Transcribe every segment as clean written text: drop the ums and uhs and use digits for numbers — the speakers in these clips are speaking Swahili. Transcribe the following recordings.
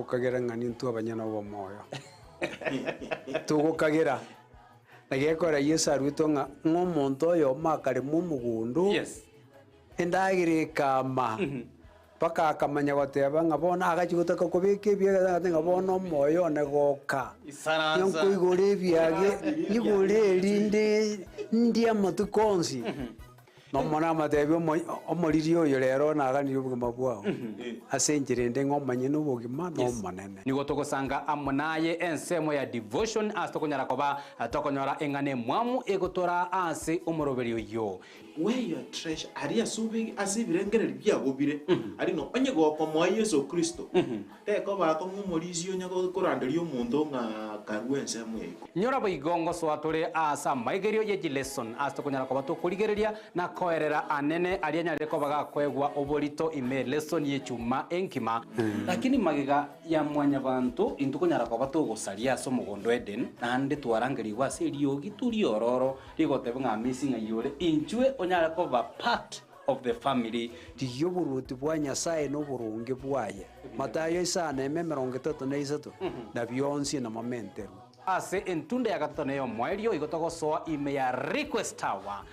kagera ngani ntu abanyana bo moyo tugo kagera nagekora Yesu arwito nga ngomonto yo makare mu mugundu Yes. endagire kama paka akamanya goteba nga bona agachigotaka kubike bya nga bona moyo negoka yonko igore byage igore linde ndia matukonsi no mona matebyo omoririo yo rero naganire ubugima bwao asenjire nde ngomanye n'ubugima no manene nigo togosanga amunaye ensemo ya devotion astokonyara koba atokonyora engane mwamu egotora ase omoroberio yo where your treasure ari asubi asibirengere byagobire ari no onye goko mwa Yesu Kristo teko bako ngumorizi onyago kuranderio omundu nga karwense mweko nyora boigongo swatore asa maigerio ye lesson astokonyara koba tokurigereria na koerera anene alianyare kobaga kwegwa oborito ime lesson ye chuma enkima lakini magiga ya mwanya bantu intukonyara koba togosaria so mugondo Eden nande twarangeri waserio gituri ororo rigotebe nga missing ayore inchwe onyara koba part of the family tiyo buruti bwa Nyasaye no burunge bwaye Matayo isana 33 na byonsi na momenteru ase entunde ya gatatu neyo mwerio igotogosoa ime ya request hour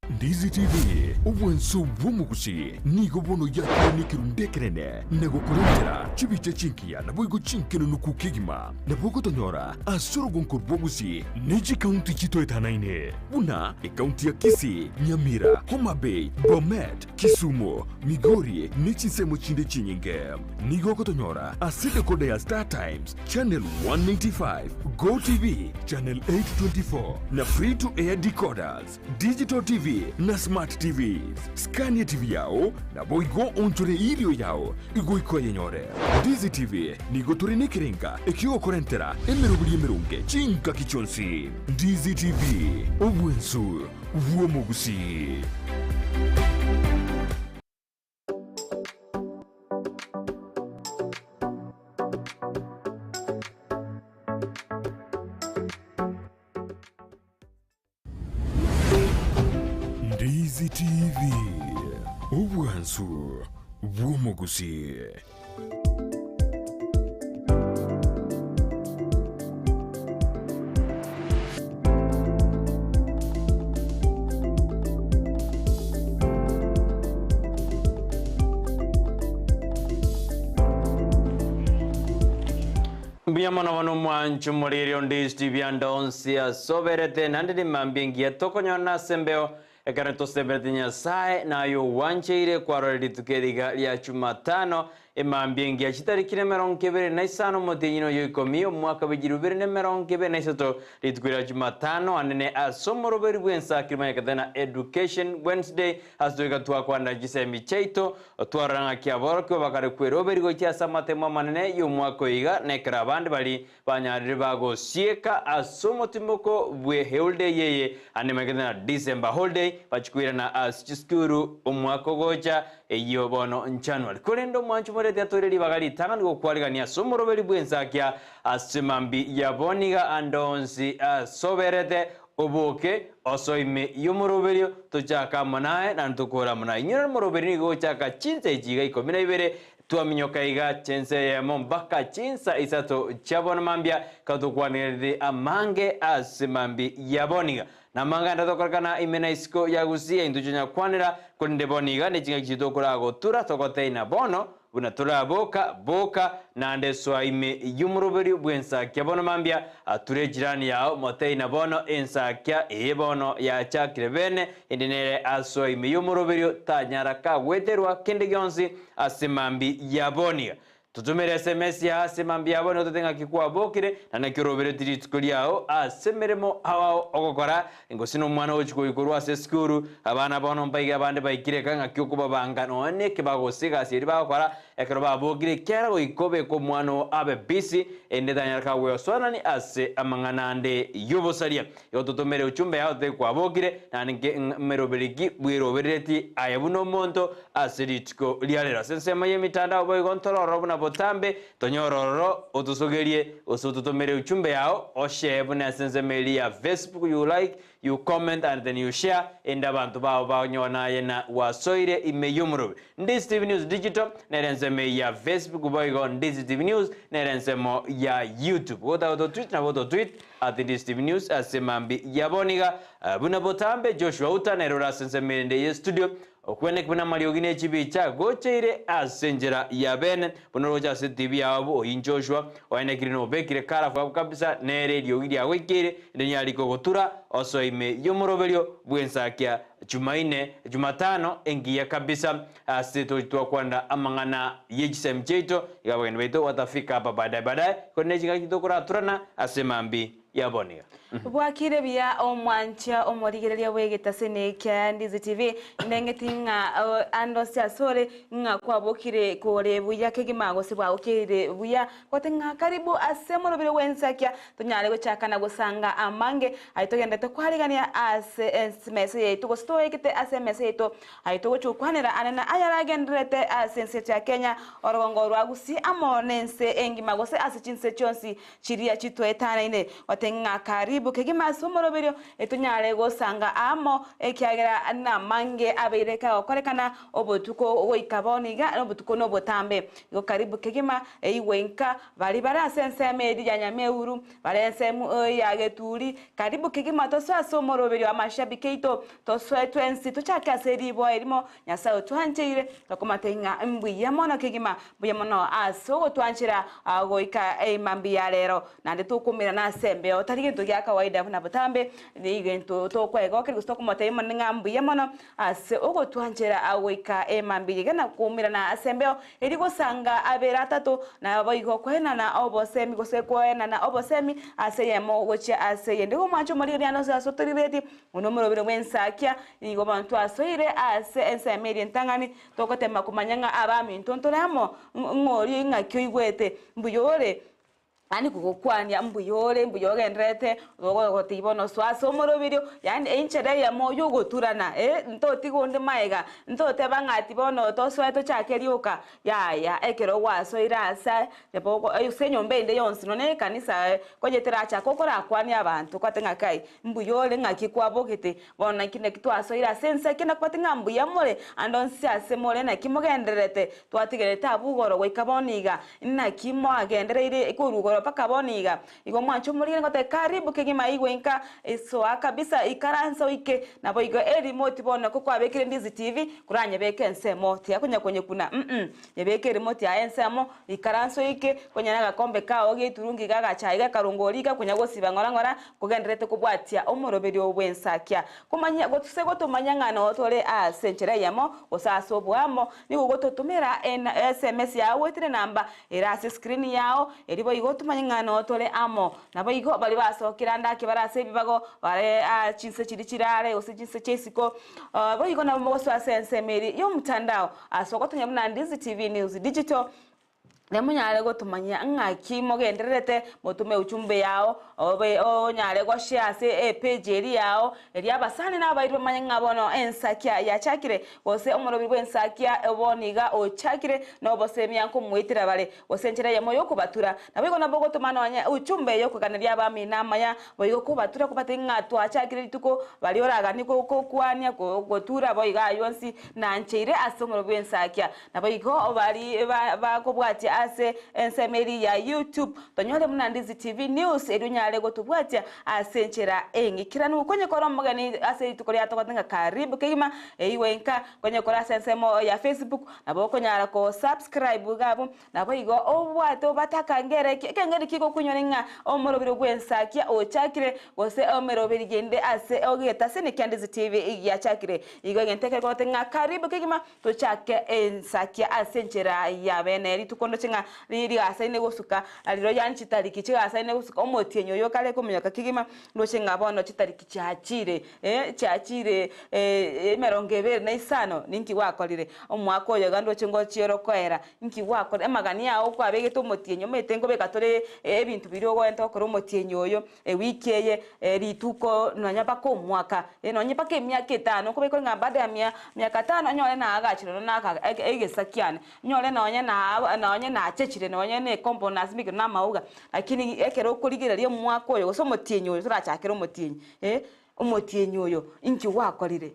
Ndizi TV obwenso bw'omugusi nigo bono yakonikiru ndekerene nego kurengera chibiche chinkia na boigo chinkeno nukukigima na boko tonyora asoro gonkor bwogusi neji county chito etanaine buna county ya Kisii, Nyamira, Homa Bay, Bomet, Kisumu, Makori nechi semo chinde chinyinge nigo kotonyora aside kode ya Star Times channel 195 Go TV channel 824 na free to air decoders digital TV na smart TVs Scania TV yao na boigo onchore ilio yao igo ikoye nyore Ndizi TV nigo turine kirenga ekio korentera emerunge chinka kichonsi Ndizi TV obwensu vuomugusi Ndizi TV obwansu bw'omugusi Biyamana wano mwanchu muririo Ndizi TV andonsi asoberete nandini mambiengia tokonyona sembeo ekareto seberete Nyasaye na yo wancheire kwa rodi tukeriga ya Jumatano emambiengia chitarikire meronkebere na isano motenyino yo ikomio mwaka bejirubere ne meronkebere na isato ritukwira Jumatano anene asomoroberi Ensakia yakadena Education Wednesday asdoika tuwa kwa ndajise micheito tuwaranga kiaboro kwa bakare kweroberi gochia samate manene yo mwaka iga nekra bandi bali banyarire bago sieka asomotimoko bwe holiday yeye anemekadena December holiday bachikwira na aschiskuru omwaka gocha eyo bono January kolendo mwanchu morete atoreri bagali tangani gokwaligania somoroberi Ensakia asemambi yaboniga andonsi asoberete oboke osoime yomoroberio tochaka manae na ntukora manae nyora moroberi nigo chaka chinse ijiga ikomina ibere tuaminyoka iga chense ya mombaka chinsa isato chabona mambia katukwaniride amange asemambi yaboniga na manga ndatokorkana imena isko ya Gusii indujonya kwanira kundeboniga nechinga kitokora gotura tokoteina bono unatura boka nande swaime yumuruberi Ensakia bono mambia ature jirani yao moteina bono Ensakia bono ya chakire bene indinere aswaime yumuruberi tanyaraka weterwa kende gyonsi asemambi yaboniga tutumere SMS ya asemambi yaboniga totenga kikuwa bokire na nakirobere tiritskuli yao asemeremo hawao okokora ingosino mwana ochiko ikurwa se skuru abana bono mpaiga abande baikire kanga kyokuba bangano ne kebagosiga siri bakora ekero babogire kera go ikobe ko mwano abe bisi endetanyarka we swanani ase amanganande yubosaria yo tutumere uchumbe yao te kwa bogire na nge merobeligi bwirobereti ayabuno monto asiritsko lialera sensema yemitanda boy control na botambe tonyororo otusogerie osututumere uchumbe yao oshebu na sensemeli ya Facebook you like you comment and then you share enda bantu bao banyona yena wasoire ime yumuru Ndizi TV News Digital nerenseme ya Facebook boigo Ndizi TV News nerensemo ya YouTube woda tweet na woda tweet at Ndizi TV News asemambi yaboniga buna botambe Joshua utanero senseme ndeye studio okwene kuna mariogine chibicha gocheire asenjera ya bene bonoroja se TV yabo injoshua oine kirino bekire kara kwa kabisa ne radio iri awekire ndenya liko gotura oso ime yomoroberio bwensakia Jumatano engia kabisa aseto twa kwanda amangana yejisem cheto yabwen beto watafika hapa baadaye kone jinga kitokora turana asemambi yaboniga bwakire bya omwancha omorigereria wegeta kya Ndizi TV nengetinga ando cia sore nga kwabokire kore buya kegimago se bwakire buya kotenga karibu asemoro bire wensakia tunyale gochakana gusanga amange aitogenda to kwarigania SMS yetu gostoekete SMS yetu aitogokwanira anana ayaragendrete asense ya Kenya orogongo rwa Gusii amonense engimago se asichinse chonsi chiria chitwetana ine watenga karibu kegima somoroberio etunyale gosanga amo ekiagera na mange abeireka okorekana obotuko oikaboniga obotuko no botambe go karibu kegima eiwenka bali bara sense medi ya nyameuru balense yageturi karibu kegima toswa somoroberio amashabike ito toswa twensi tuchaka seribo erimo nyasa twancheire tokomatenga mbwi yamona kegima buyamono aso twanchira goika mambi ya lero nande tukumira na sembe otarige tugia kawaida na botambe ni gento to kwego kiri gusto kumoteye maninga mbuye mono ase ogo twanjera awika mambi gana kumira na asembeo eri gosanga abera atatu na boigo kwena na obosemi gose kwena na obosemi ase yemo gochi ase yende go mancho mari riano sa sotorireti unomero biro wensakia ni go bantu asoire ase ensemeri ntangani tokotema kumanyanga abami ntontoramo ngori ngakyo igwete mbuyore ani kugokwanya mbuyore ndrete gogo tibono swaso morobirio yani enchede ya moyo goturana ntoti gonde maiga ntote bangati bono to sweto chakeriuka ya ekero waso irasa deboko usenyo mbende yonsi none kanisa kojetera cha kokora kwani abantu kwatenga kai mbuyore ngaki kwabogete bona kine kitwaso ira sense kina kwatenga mbuyamore andonsi asemore na kimogendrete twatigereta abugoro goikaboniga na kimo agendereire ikurugo paka boniga igo mwancho muri ngote karibu kegima igwenka eso akabisa ikaranso ike nabo igo remote bona ko kwabekire Ndizi TV kuranye beke ensemo tia kunya kwenye kuna yebeke remote ya ensemo ikaranso ike kwenye naga kombe kao giturungi gaga chaiga karungoriga kunya gosiba ngora kugenderete kubwatia omoroberi obwensakia kumanya gotuse gotumanya ngana otore asenchera yamo osaso bwamo ni gototumira SMS yawe tire namba erase screen yao eribo igo ngano otole amo nabo igo bali basokira ndake barase bibago bare chinse chirikirare osichinse chesiko bo igo nabo moso asense meri yo mtandao asokotonya mna Ndizi TV News Digital nemunyale gotumanya ngaki mogenderete motume uchumbe yao obe nyale go share se page eri yao eri abasani na bayirwe manya ngabono Ensakia ya chakire wose omorobi bwensakia eboniga o chakire no bose miyanko mwitira bale osenchera ya moyo kubatura nabego nabo gotumana wanya uchumbe yo kuganira abami namaya boyo kubatura kubatinga twa chakire lituko bali oraga niko kokwania gotura boyiga yonsi na ncheire asomorobi bwensakia naboyigo bali bakobwati ase ensemeri ya YouTube tonyole muna Ndizi TV News edunyale gotubwatia asenchera engikira nukonye koro magani ase itukori atokatenga karibu kegima eiwenka konye kora sensemo ya Facebook nabo konyara ko subscribe gabo nabo igo obwato bataka ngere kengeri kiko kunyoninga omorobiro gwensakia o chakire gose omerobiri gende ase ogeta sene Ndizi TV ya chakire igo ngenteke kotenga karibu kegima to chake Ensakia asenchera ya beneri tukondo chinga riri asaine gosuka aliro yanchi tariki chiga asaine gosuka omotienyo yo kale kumyaka kigima ndo chinga bono chitariki chachire chachire merongebere na isano ninki wakolire omwako yo gando chingo chiero kwera ninki wako emagani yawo kwabegete omotienyo metengo bekatore ebintu biri ogo ento okoro omotienyo yo wikeye rituko nonyapa ko mwaka nonyapa ke myaka 5 kubeko ngabade ya myaka 5 nyole na agachiro na aka egesakiane nyole nonye na chechire nonye ne components mikiro na mauga lakini ekero kurigireria mwako yo so motienyo turachakira motienyo omotienyi oyo inki wakorire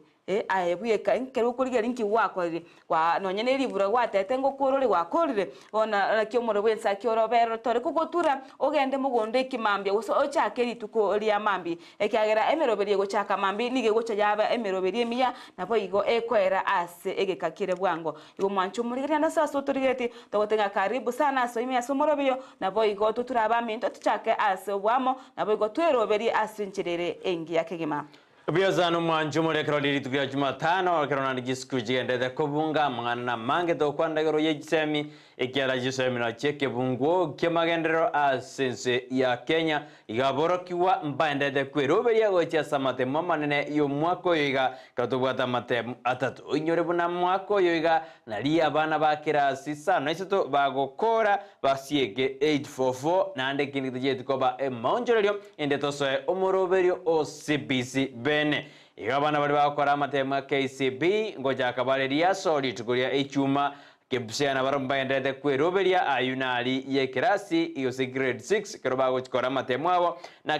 ayebueka nkero kurigera inki wakorire kwa nonye ribura gwatete ngokurore wakorire ona rakyo moro Ensakia orobero tore kugotura ogende mugondo ikimambia guso ochake rituko ria mambi ekyagera emeroberie gochaka mambi nige gocha yaba emeroberie miya nabo igo ekwera ase egekakire bwango igo mwancho murigira na sasa turigeti togotenga karibu sana so imi asomorobeyo nabo igo tuturaba minto tuchake ase bwamo nabo igo tweroberie ase nchirere engi yakegema Biazano mwanjo murekero liri tukia Jumatano kero na nigisukuji endete kubunga mangana mange to kwanda gero yejisemi ikiara jisemi na cheke bungo kemagendero asense ya Kenya igaborokiwa mbaendete kweroberia gocha samate mamanene yo mwako yoiga katubwata mate atatu inyore buna mwako yoiga nali abana bakira sisa na iseto bagokora basiege 844 nande kinigije tukoba emonjorero endeto so omoroberio o CBC bene igabana bali bakora amatema KCB ngoja kabaleria soli tukuria ichuma kebusena baromba endete kweroberia ayunali ye kirasi iyo grade 6 keroba gochikora amatema abo na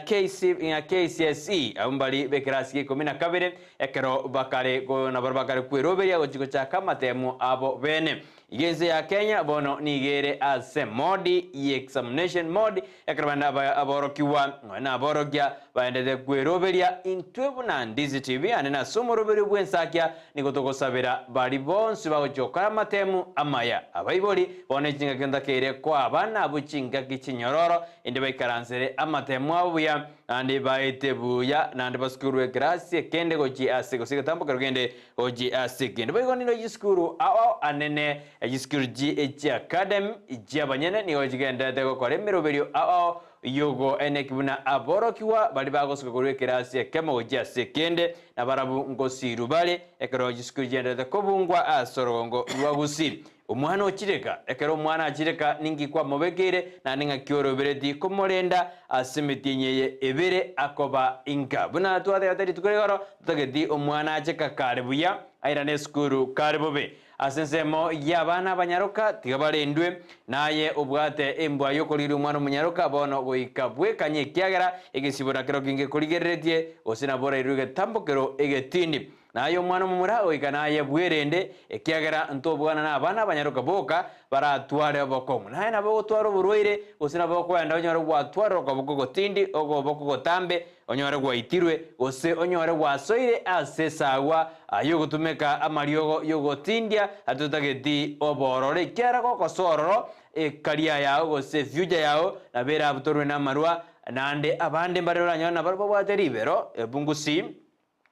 KCSE abumbali be kirasi 12 ekero bakare go na barbakare kweroberia gochiko chaka amatemo abo bene igenze ya Kenya bono nigere ase modi ye examination modi ekrabanda aborokiwa na aborokia baendete kweroberia intwebu na Ndizi TV anena somoroberia bwensakia nikotokosabira bali bonsi bagochokora amatemu amaya abaibori bone chinga kenda kere kwa abana buchinga kichinyororo inde baikaransere amatemu abuya andi baitebuya nandi baskuru gracie kende goji ase gosiga tambo kagende goji ase kende bago nino yiskuru ao anene yiskuru GH Academy ijabanyene ni goji gende tego kore miroberio ao yogo enekibuna aborokiwa bali bagosuka kuru gracie kemo goji ase kende na barabu ngosiru bali ekero yiskuru gende kobungwa asorongo rwa Gusii umwana okireka ekero umwana akireka ningi kwa mobekere na ninga kyorobereti komorenda asemetinyeye ebere akoba inka buna twade atari tukorero tutagedi umwana akeka karibuya airane skuru karibobe asensemo yabana banyaruka tigabarendwe naye ubwate embwa yokorira umwana munyaruka bono goikabwe kanye kyagera egisibora kero kinge kurigeretie osina bora iruge tambokero egetini nayo mwana mumura oikanaye bwerende ekyagera ntobwana na abana banyaruka boka baratware bokomu naye nabo gotwaro burwire osina bokwenda onyore gwatwaro kaboko tindi ogo boko tambe onyore gwaitirwe ose onyore gwasoire asesawa ayo gutumeka amariogo yogotindia atutageti oborore kyara kokosororo ekaria yao gose future yao na bera abutorwe na marwa nande abande mbarora nyona barbo bwateribero ebungusi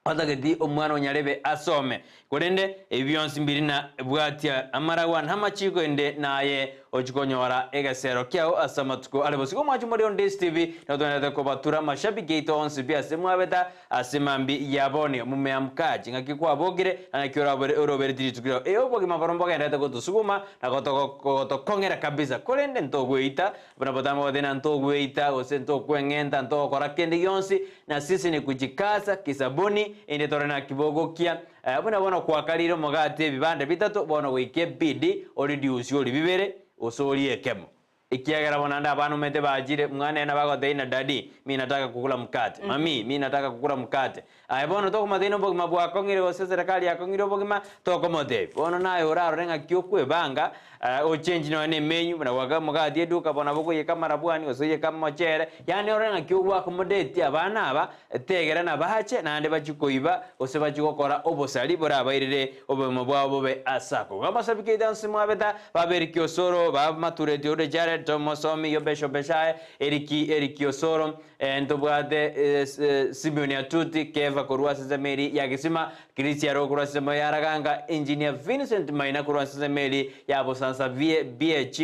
atageti omwana onyarebe asome korende ebyonsi mbiri na bwatia amarawa ntamachiko ende naye ochikonyora egasero kyao asamatuko alebosiko mwachi muri on Ndizi TV natondete ko batura mashabiki ito onsi bia semwabeta asemambi yabone mumeamkaji ngakikwa bogire anakiora orobere diritugiro eobogi mabarombo gendete ko tusuguma na ko kongera kabisa korende ntogweita bana batamo wadena ntogweita osento kwengenta ntokora kende yonsi na sisi ni kujikaza kisabuni ende torena kibogokia bona kwakaliro mogate bibande bitatu bona wike bidi oridiusi oli bibere osori ekemo ikiagera bonanda abantu mete bajire mwana na bago deina dadi mimi nataka kukula mkate mami mimi nataka kukula mkate bono toko madino bogi mabwa kongire go serikali ya kongire bogi ma toko mode bono nayo oraro renga kyokwe banga o change no ne menu na waga mogati eduka bona boko ye kamara bwani osoye kama chere yani orenga kyokwa komodeti abana aba tegera na bahache na ande bachikoiba ose bachikokora obosali bora abairire obemo bwabo be asako ngamasabike dance mwabeta baberi kyosoro ba mature diore jare tomosomi yobesho beshae eriki osoro entobwate Simeoni atuti keva korwasa zameri yagisima Cristiano korwasa mayaraganga engineer Vincent Maina korwasa zameri yabo sansa BH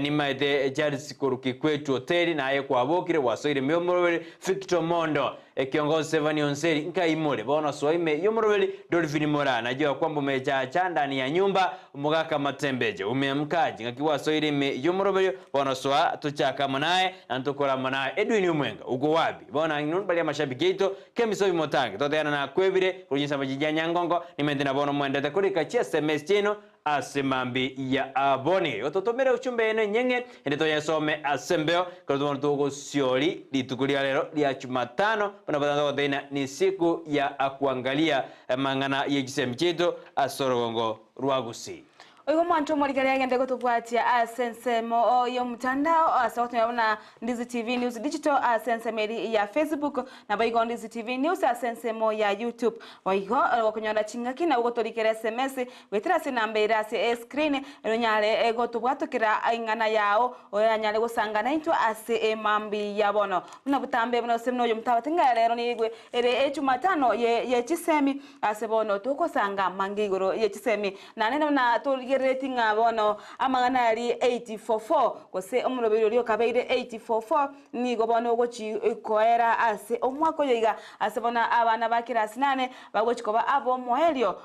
ni maite Charles Kuruki kwetu hoteli na aye kwa bokire wasoire myomorobere Victor Mondo kiongozi Sevani Onseri nka imole bona soime yomorobere Dolphin Mora najua kwamba umechacha ndani ya nyumba umugaka matembeje umeamkaji ngakiwa soire yomorobere bona soa tuchaka manaye antokora manaye Edwin Umwenga uko wapi bona inun bali mashabiki ito kemisobi motange toteana na kwebire kunyisa majija nyangongo nimende na bona mwenda takuri kachia SMS chino asimambi ya aboni ototomere uchumbe ene nyenge ende yasome asembeo kwa tuko sioli litukulia lero ya Jumatano panapata tena ni siku ya kuangalia mangana yegisemcheto asorogongo rwa Gusii. Oyo mwantu mwalikale agende kutubwatia asensemo yo mtandao asawatu yabona Ndizi TV News Digital asensemeri ya Facebook na baigo Ndizi TV News asensemo ya YouTube waigo wakunyonda chingaki na ugo tolikere SMS wetira sinambera se screen nyale ego tubwatukira ingana yao oyanyale gusangana into ase mambi yabono unabutambe buno semno yo mtabatinga lero nigwe ere Jumatano ye chisemi asebono tukosanga mangigoro ye chisemi na nene na rating abono amangana ari 844 kose omurobero lyo kabeire 844 nigo bono gochi koera ase omwako yiga asebona abana bakirasi 8 bagochikoba abo mohelio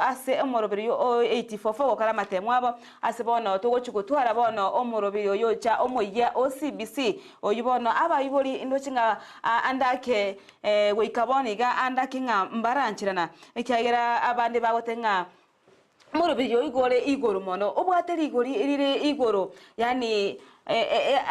ase omurobero yo 844 okara matemwa abo asebona togochikutwara bono omurobero yo cha omoya OCBC oyibono abayibori indochinga andake goikaboniga andake nga mbaranchirana ekyagera abande bagotenga murobiro igoro mono obwateri igori irire igoro yani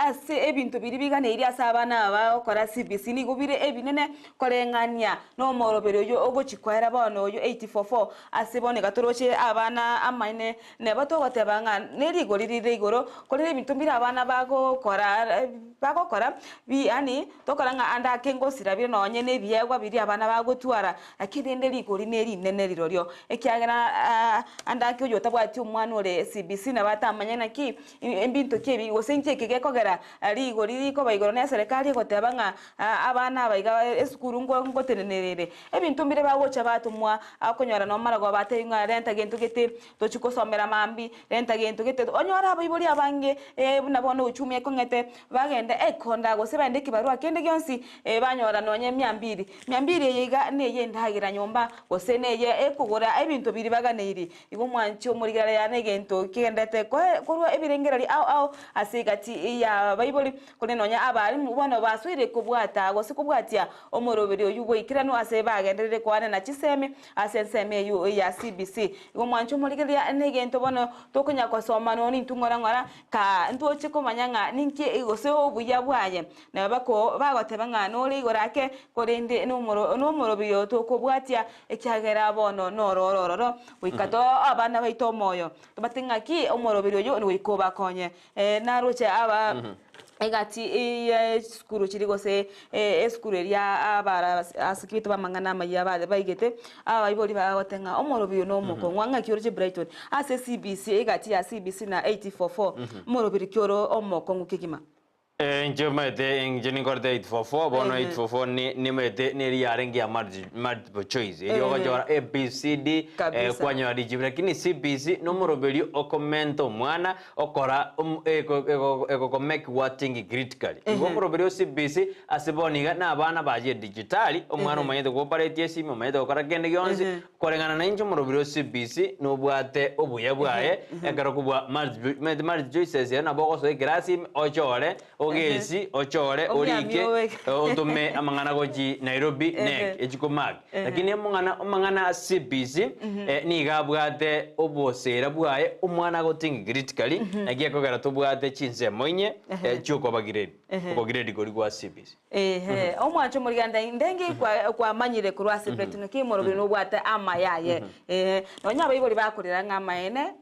ase ebintu biri bigane iri asabana abakora CBC ni gubire ebinene korengania no morobero yo ogochikwera bono yo 844 asibone gatoroche abana amaine ne bato batebanga neri igori rire igoro korere ebintu biri abana bagokora bi yani tokoranga anda kengo sirabire nonye ne byegwa biri abana bagotwara akiri nderi igori neri nene riroryo ekyagera anda kyo yotabwati umwana ore CBC na batamanya naki ebintu kebi gosenje kigekogera ari igori riko baigoro na serikali gotebanga abana baiga esukuru ngo tenenerere ebintu mbire bagocha batumwa akonyora no marago bateinga renta gento gete tochikosomera mambi renta gento gete onyora abayibori abange nabone uchumi ekongete bagende ekonda gose bande kibarua kende gyonsi banyora nonye 200 yiga neye ndagira nyomba gose neye ekugura ebintu biri baganeiri ibo mwancho murigara ya negento kigendete korwa ebirengerari au asigati ya bayiboli kunenonya abari mubona baswire kubwata gose kubwatia omorobero yugo ikirano ase bagenderere kwane na chiseme asenseme yu ya CBC ibo mwancho murigara ya negento bono tokunya kwasoma noni ntungora ngora ka ntoche komanyanga ninki igose obuya bwaye na bako bagotebanga nori igorake korende no morobero tokobwatia ekyagera bono norororo wikato abana baito moyo tubatinga ki omorobero yo wikoba konye naroche aba egati skuru chirigo se skuru ya abara asikito bamangana mayaba baigete abayiboli bagotenga omorobiro no moko nwanga kyoroje Brighton ase CBC egati ya CBC na 844 morobiro kyoro omoko ngukigima Njeni korte 844 bono 844 ni mete ni yarengi ya multiple choice iyo kajora ABCD kwanywa dijibra lakini CBC no morobeli okomento mwana okora eko make working critically ibo morobeli CBC asiboniga na abana baje digitali omwana omanyete ko parete simu omanyete okora kende gyonsi korengana na injo morobeli CBC no bwate obuya bwaye ekaro kubwa multiple choices na bogoso grasi ochore ogesi ochore orike otume amangana goji Nairobi nek ejikomag lakini amangana CBC ni gabwate obosera bwaye omwana goting critically agiye kogera tubwate chinse moinye cyuko bagiredi uko grade gori kwa CBC omwancho muri ganda ndenge kwa manyire kurwa Brighton kimoro no bwate amayaye nonya bayiboli bakorera ngamaene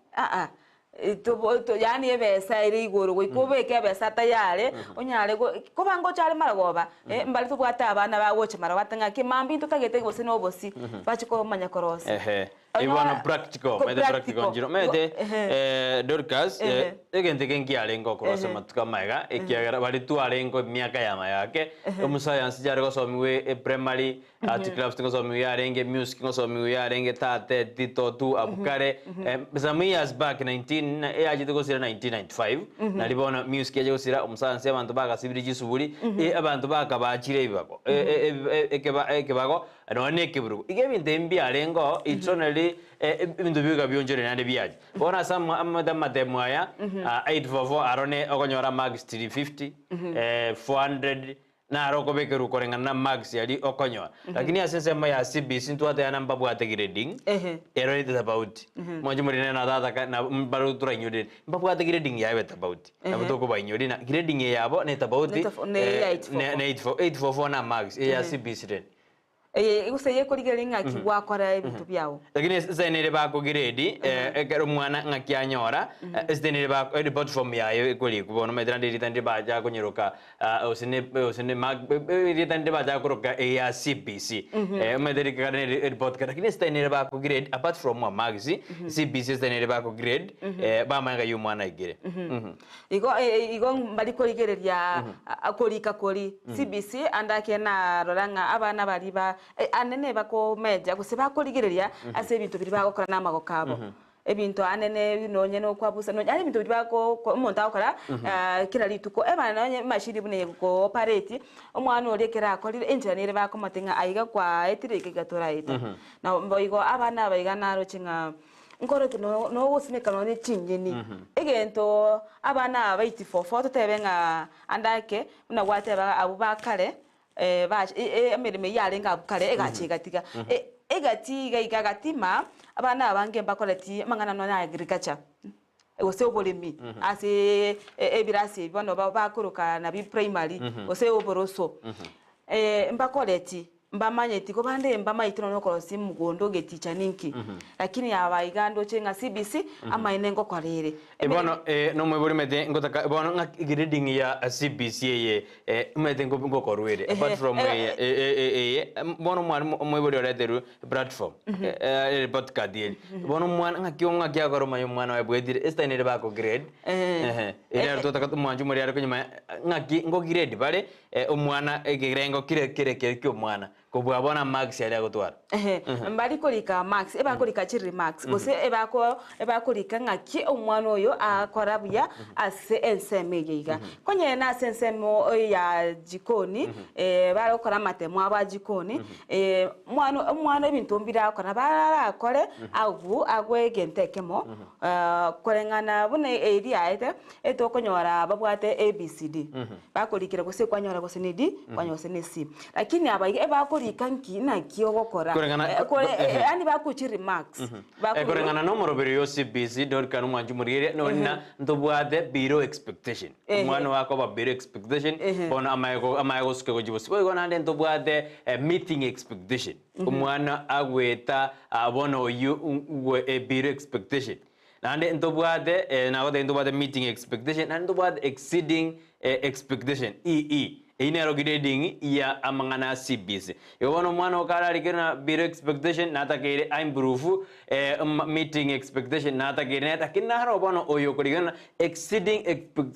to yani ebesa iri igoro wikobeke ebesa tayare onyare kobango cyari maragoba mbali tubwata abana bawoche marabata kimambi tukagete gose no bosi bachiko manya korose ibona practical njiro mede Dorcas egente kengi alengo korose matuka maiga ekiagara bali tu alengo miaka yama yake omusayansi jare gosomiwe primary art clubs gosomiwe arenge music gosomiwe arenge tate tito tu abukare some years back 1995 nalibona music yaje gusira omusayansi abantu bagasibiri gisuburi abantu bakabachire ibako ekebago none kiburu igebinte mbi alengo itonally ibintu biga byonjere nande byaje bona sama amadamade aya 844 arone okonyora max 350 400 na roko bekeru korenga na max yali okonyo lakini asensema ya CBC ntwate ya namba bwate grading ero it about moje muri na data na baru tura nyode mbabwate grading ya bet about na butoko ba nyode na grading yabo ne about ne 844 na max ya CBC den iguseye kurigelinga kiwakora ebintu byao lakini zenere bako grade ekero mwana ngakyanyora zenere bako report form yayo ekoli kubona medrande ritande baja kunyiruka osine mag ritande baja kuruka ya CBC medere kane report kada lakini zenere bako grade apart from magzi CBC zenere bako grade bamanga yumwana igire igo mbali kurigereria akolika koli CBC andake na roranga abana baliba anene bako meja guseba kurigereria ase ebintu biri bagokora na mago kabo ebintu anene binonye no kwabusa no ari ebintu biri bako umuntu akora kira lituko ebana mashiri bune ko operate omwana orekera akorire engineer bako matenga aiga kwa etirike gatora ita na mboigo abana baigana rochinga nkoro no usimeka no chingeni egento abana baiti for tutebenga andake na wateba abubakare amirime yarenga kare egachigatiga egatiga igagatima abana abange bakoleti mangana no na agriculture ose obolemi ase ebirasi bono bakuruka na bi primary ose oboroso mbakoleti mbamanyeti ko bande mbamaitino no korosi mugondo geticha ninki lakini abaigando chenga CBC ama inengo kwarere bono no mwebori mete ngotaka bono grading ya CBC ye mete ngo korwere apart from bono mwana mwebori oreteru platform report card bono mwana ngakionga kya koroma yo mwana webwedire estainere bako grade ere tutaka mwanju muri ari kunyuma ngaki ngo grade bare omwana egirengo kire kyo mwana kubwa bona max yali agotwara mbali kolika max eba kolika chiri max bose eba kolika ngaki omwana oyo akora buya ase enseme yiga konye na sensemo ya jikoni barokora matemo aba jikoni mwana ebintu mbira akora barakore agwegentekemo korengana bune area ete etokonyora babwate ABCD bakolikira gose kwanyora gose ni D kwanyose ni C lakini abaige eba kanki na kiogokora ani bakuchiri max korengana no morobero yo CBC Dorcas mwanju murire no na ntobwate biro expectation mwana wako ba biro expectation bona amayo skego jibosi boy gona ande ntobwate meeting expectation mwana agweta abono you biro expectation nande ntobwate na wote ntobwate meeting expectation and ntobwate exceeding expectation inero grading ya amangana CBC yobono mwana okara alikena biro expectation natakere improve meeting expectation natakere natakina haro bono oyo kurigana exceeding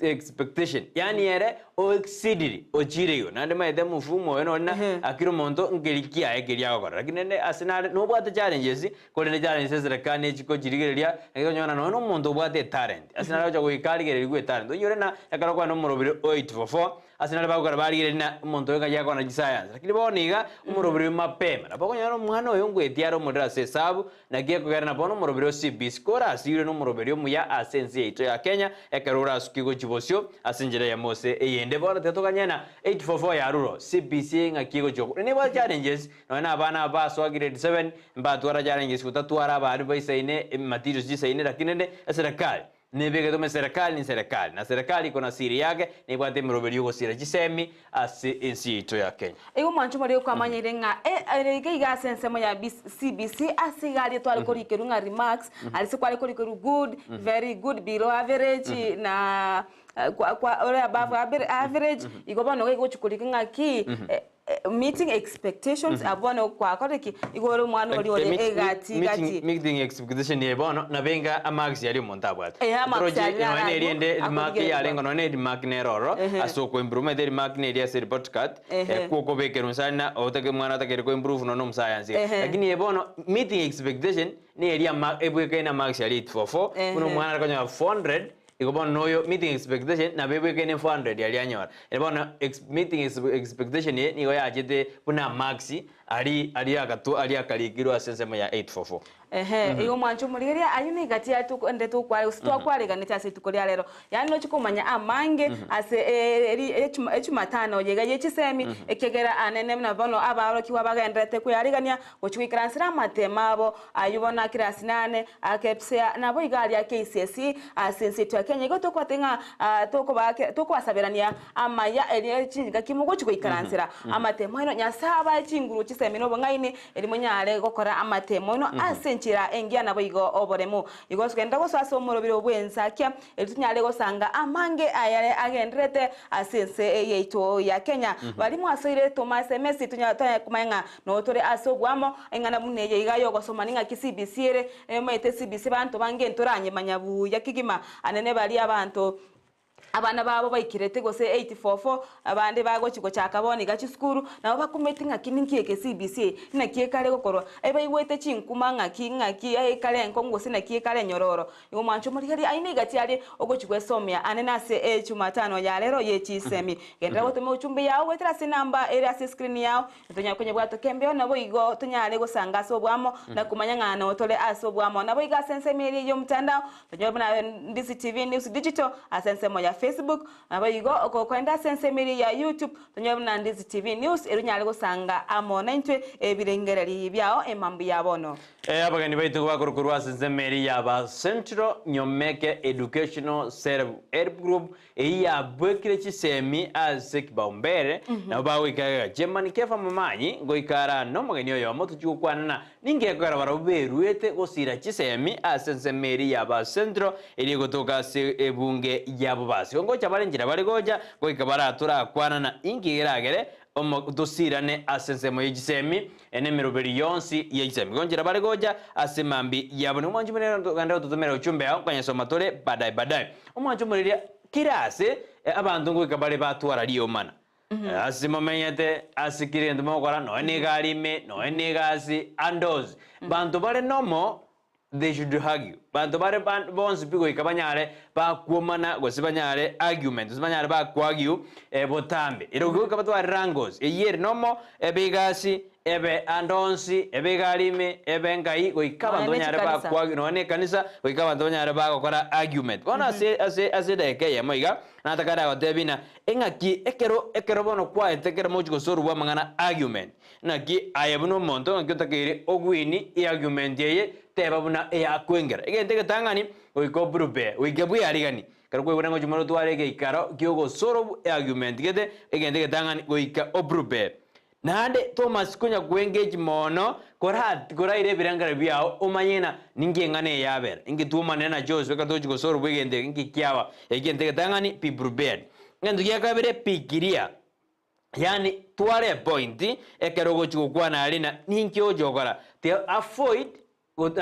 expectation yani ere o exceeded o jireyo nande maede mufumo eno na akiro monto ngelikia ekeria gokora lakini ne asinale no bwate challenges ko ne challenges rekane chiko jirigeria ngonyona no monto bwate talent asinale ojo kuikaligeria gwe talent yore na yakara kwa no morobiro 844 asinale bagora barigere na monto ga yako na science lakini boniga umurobiro mapema napokonyana mwana oyo ngwetiaro modera se sabu na giye kugera na bono morobiro CBC kora asire no morobiro muya asense ito ya Kenya ekarura sukigo chibosio asinjira ya Mose eyende bora tetokanyana 844 ya ruro CBC ngakigo choko ne ba challenges na abana baso grade 7 mbatwara challenges kutatwara bari baisaine materials jisaine lakini ne serikali nebe que tome serikali ni serikali na serikali iko na siri yake ni bwate miroberi yuko siri jisemi asi insi ito ya Kenya ego manchu muri ko amanyire nga erege iga sensemo ya CBC asigari to alkorikeru nga remarks alisi kwa alkorikeru good very good below average na kwa above average iko bano ego chukulika nga ki meeting expectations abono kwa koreki igoro mwana oli ole egati meeting expectation ni bono na benga amax yali montabwat project no ne riende mark yali ngono ne mark ne roro asoko improvement de mark ne dia report card ko bekeru sana otake mwana take ko improve no science lakini bono meeting expectation ni area mark ebwe na max yali 844 uno mwana ko 400 ikobono noyo meeting expectation na bebe kene 400 yali anyora ebono meeting expectation ni go yajete buna maxi ali akaligirwa sensemo ya 844 iyo mwancho murigeria ayune gati ya ende tukwale usitwa kwaleganita situkolia lero yani no chikumanya amange ase Jumatano yega yechisemi ekegera anene na bono abaro kiwa bagendete kuyaligania gochwikiransira matemabo ayubona kirasi 8 akepsia nabo igali ya KCSE asense twa Kenya go tokwatenga tokwasaberania amaya eri chinga kimugo chikiransira amatemo ino nyasaba chinguru chisemi no bongaine eri munyale gokora amatemo ino asenchira engia nabo igo oboremu igo skenda go swaso morobiro bwensakia etunyale go sanga amange ayale agendrete asense yeito ya Kenya bali mwasoire Thomas Messi tunyata kumenga no tore asogwamo engana muneye igayo gosoma ninga kisibisire maite CBC bantu bange ntoranye manyabu ya kigima anene bali abantu abana babo baikirete gose 844 abande bago chiko chakaboni gachi skuru nabo bakumeti ngaki ninkieke CBC nakie kale gokorwa bayiwete chinkuma ngaki kale nkongo sina kie kale nyororo igo mancho muri aine gati ali ogochigwe somya anena se Jumatano ya lero yechisemi gendra gotome uchumbi yawo wetera sinamba area se screen yawo tonya kwenye bwato kembeo nabo igo tonyale gosanga so bwamo na kumanya ngana otole aso bwamo nabo iga sense meri yo mtandao tonya bana Ndizi TV News Digital asense moya Facebook abayigo okokwenda sensemiri ya YouTube tonyabuna Ndizi TV News erunyale gusanga amona intwe ebirengereri byao emambu yabono abagani baitu bakurukurwa sensemiri ya ba Central Nyomeke Educational Self Help Group ya bwekire chisemi azekibaumbere na bawikaga Germany kefa mamanyi goikara no mugeni oyo moto chukwanana ningekora baroberuete gosira chisemi asensemiri ya ba Central iri gotoka se ebunge yabo basi ngocha barengira bari goja goika baratura kwanana ingiragere dosirane asensemo yijisemi enemero beri yonsi yijisemi gonjira bari goja asemambi yabone umwanju munero ganda tutumera uchumbe aho kanya somatore badai umwanju munero kirase abantu goika bari batwara liyo mana asimomenyete asikire ndimo gora no enigalime no enigasi andos bantu bare nomo they should hug you. Bantu bare bonse bigo ikabanyare ba kuomana gosibanyare argument. Sibanyare ba kwagyu botambe. Irogo kabatwa rangos. Eyer nomo ebigasi ebe andonsi ebe galime ebe ngai go ikabandonyare ba kwagyu no ne kanisa go ikabandonyare ba gokora argument. Bona ase deke ya moiga natakara gotebina engaki ekero bono kwa etekero mochiko soru wa mangana argument. Naki ayabuno monto ngitakire ogwini e argument yeye tebabuna ya kwengera egente tangani oiko brube oikebu yarigani karukwe burango jumoro twarege ikaro kyogo soro argument gete egente tangani oika obrube nande Thomas kunya kwengage mono kora ire birangara byao omanyena ninge ngane yabera ingi tumane na Jose bekato go soro bwegende ingi kyawa egente tangani pi brube ngandu yakabere pikiria yani tware point ekerogo chukwana alina ninki ojogora te avoid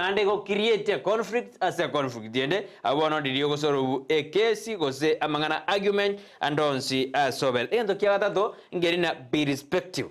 ande go create a conflict as a conflict yende abono dirio go soro e case go se amangana argument and onsi sobel endo kya tato ngerina be respective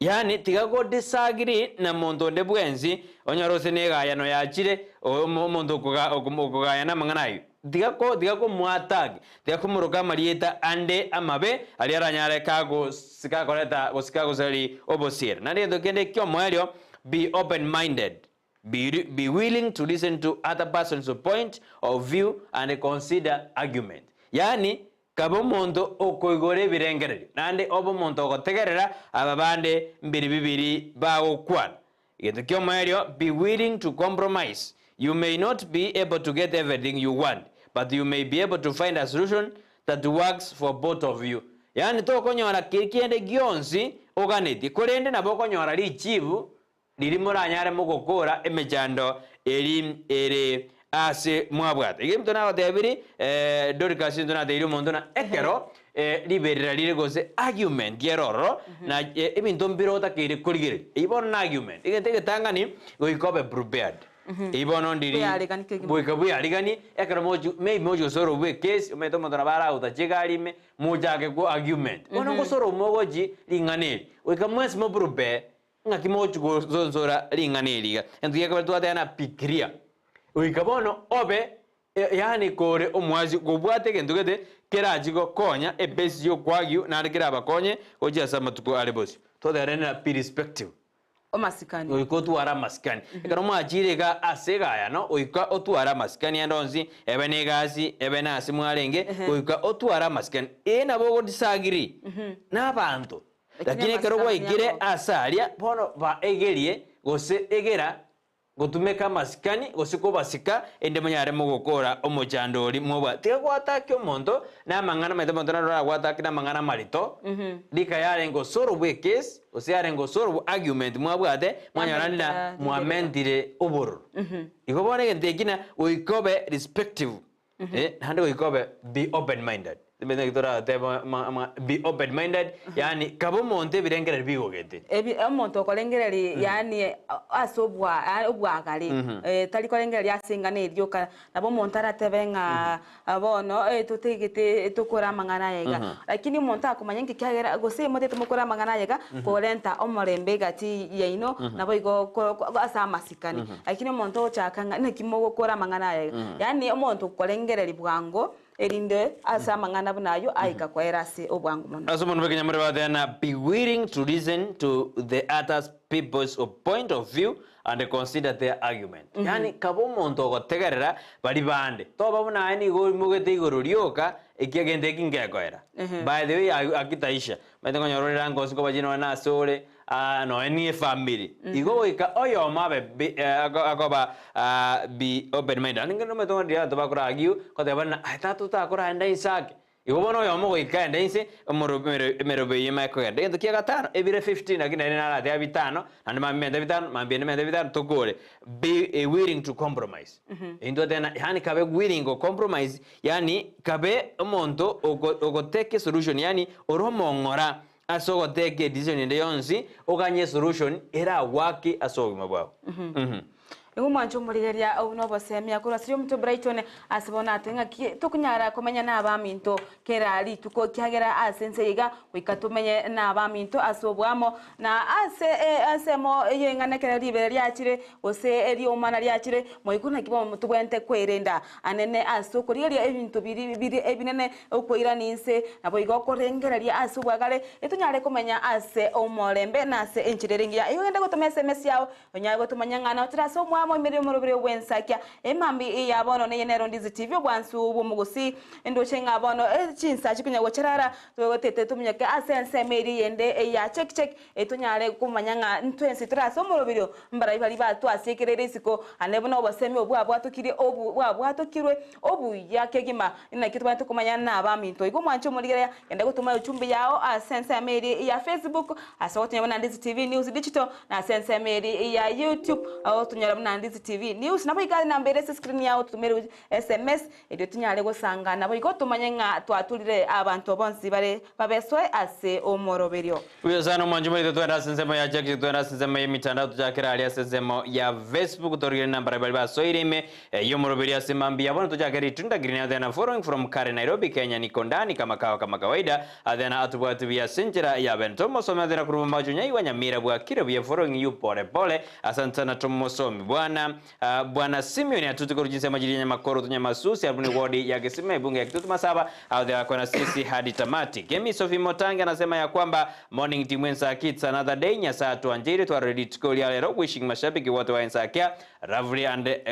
yani tigago disagree na mondo ndebwenzi onyorose nega yano yachire o mondo koga yana mangana digako muatag digako muroka marieta ande amabe ali aranyare kago sika koreta go sika go sali obosir na ndo kende kyo moelio be open minded. Be willing to listen to other person's point of view and consider argument. Yani kabo mondo okoigore birengereri nande obo mondo ogotegerera ababande mbiri bibiri bawo kwan. Igento kyo mario be willing to compromise. You may not be able to get everything you want, but you may be able to find a solution that works for both of you. Yani to konyora kikiende gionsi oganeti korende nabo konyora lichivu lirimuranyare mugokora emejando ere ase mwabwata igimto na batebiri Dorcas ndona deiro mondona ekero liberera lire gose argument geroro na ebinto mbiro takire kurigire ibona argument igente tangani goikobe prepared ibono ndiri boikabu yarigani ekero moju soro we case umeto mondona bara utachigalime mujage go argument ono go soro mogoji linganeli oikamwes mo prepared ngakimochu go zonzora linganeliga entuye ko twate na pikria oikabono obe yani kore omwazi gobwate gendugete keraji go konya ebesi yo kwagyu na kera bakonye oja samatuko alebosi to the arena perspective Omasikani. Oiko tuara maskani. Ekano mwachire ga asega ya no oika otuara maskani andonzi ebene gasi ebene asimwarenge oika otuara maskani ena bogo disagiri na bantu lakini ekero gwaigire asaria bono ba egerie gose egera gotumeka maskani gose ko basika ende manyare mugokora omojandori mobwa tiga gwatake omonto na mangana mete monto na gwatake na mangana marito dika yare ngo soro bwe case ose yare ngo soro argument mwabwate mwanyaranira mwamendire oboro iko bone gentekina oikobe respective hande oikobe be open minded be open minded yani kabo monte birengera bigogete omonto kolengereri yani asobwa obwagari tali kolengereri asingana eryoka nabo monto aratebenga abono tutegete tukora mangana yega lakini monto akomanya ngikagera gose mote tumukora mangana yega polenta omorembe gati yaino nabo igo asa masikani lakini monto chakanga nekimo gukora mangana yega yani omonto kolengereri bwango erinde asa mangana bunayo aika kwa erase obwangu mono asomo nbeke nyamure badana be willing to listen to the other people's point of view and consider their argument yani kabo monto gotegerera bari bande to babuna ani go mugete igoro ryoka ikiagende kingekoera by the way akitaisha metengo nyorora ngosi ko bajino na sore no any family igo ika oyo mabe akoba be open minded ngeno metongo dia to bakura agiu ko te bana atatu ta kora enda isake igo bono yo mo ika enda ise merobe yema ko enda ndo kiaga tano ebire 15 agina ina na dia bitano and mamende bitano mambene bitano to gore be willing to compromise ndo tena yani kabe willing go compromise yani kabe omonto ogoteke solution yani oromongora asogo teke decision inde yonsi oganye solution era waki asogo mabao Umancho murigeria uno bosemia kura sio mtu Brighton asibona atenga tukunyara komenya na abaminto kerali tuko kyagera asenseiga wikatumenye na abaminto asobwamo na asemo yengana kerali bere yachire ose eri omana yachire moikuna kibo mutugwente kwerenda anene asokurigeria ebintu biri ebinene okoira ninse nabo igokorengereria asobwagale etunyare komenya ase omolembe na ase enchirerengia iyo ngende gutuma SMS yao onyaye gutumanya ngana utirasomwa mo mere morobere wensakia emambi ya bono ne yenero Ndizi TV bwansu bumugusi endo chenga bono chinsa chikunya gocherara tete tumunyake asense meri yende ya check etunyare kumanyanga ntwensi turaso morobere mbara ibali batu asekerere siko anebono bosemi obwa tukiri obwa tukirwe obu yakegima ina kitu bantu kumanya na abaminto igo mwancho muligere yende gutuma uchumbi yao asense meri ya Facebook asote nyabona Ndizi TV News Digital na asense meri ya YouTube au tunyara Ndizi TV News nabo ikali na mbere screen yawo tumere SMS edio tunyale gusanga nabo ikotumanye nga twatulire abantu bonsi bare babeswe ase omoroberio uyo sana mwanju muri twenda sensema ya Jack twenda sensema ya mitandao tujakira ali sensema ya Facebook torire namba bali basoirime yo moroberia semambi yabona tujakira tunda green na following from Kare Nairobi Kenya niko ndani kama kawaida adena atubwatu vya senjera ya bentomo soma adena kuruba majunya iwa Nyamira bwa kire vya following you pole asante sana tomosomi bwana Simeon atutukuru jinsi majiri ya Makoro tunya masusi albuni wadi ya Kisima bunge ya Kitutu Masaba au the akona sisi hadi tamati. Kemi Sophie Motangi anasema ya kwamba morning team Ensakia it's another day nyasa tuanjiri tu ready to go leo wishing mashabiki wote wa Ensakia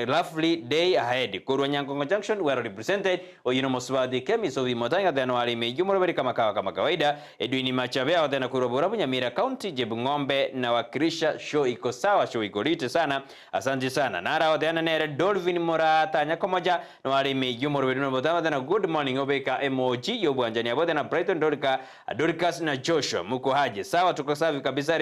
lovely day ahead. Kuru Nyankongo Junction we are represented oyino moswadi Kemi Sophie Motangi adeno alime jumuroberi kama kawaida Edwini Machabea adeno kurobora Nyamira County Jebungombe na wakirisha show iko sawa show iko lite sana asante sana nara wadana nere Dolvin Morata nyakomoja no alime jumuroberi no botama dana good morning obeka emoji yobwanjani abodana Brighton Dorcas na Joshua muko haje sawa tuko safi kabisa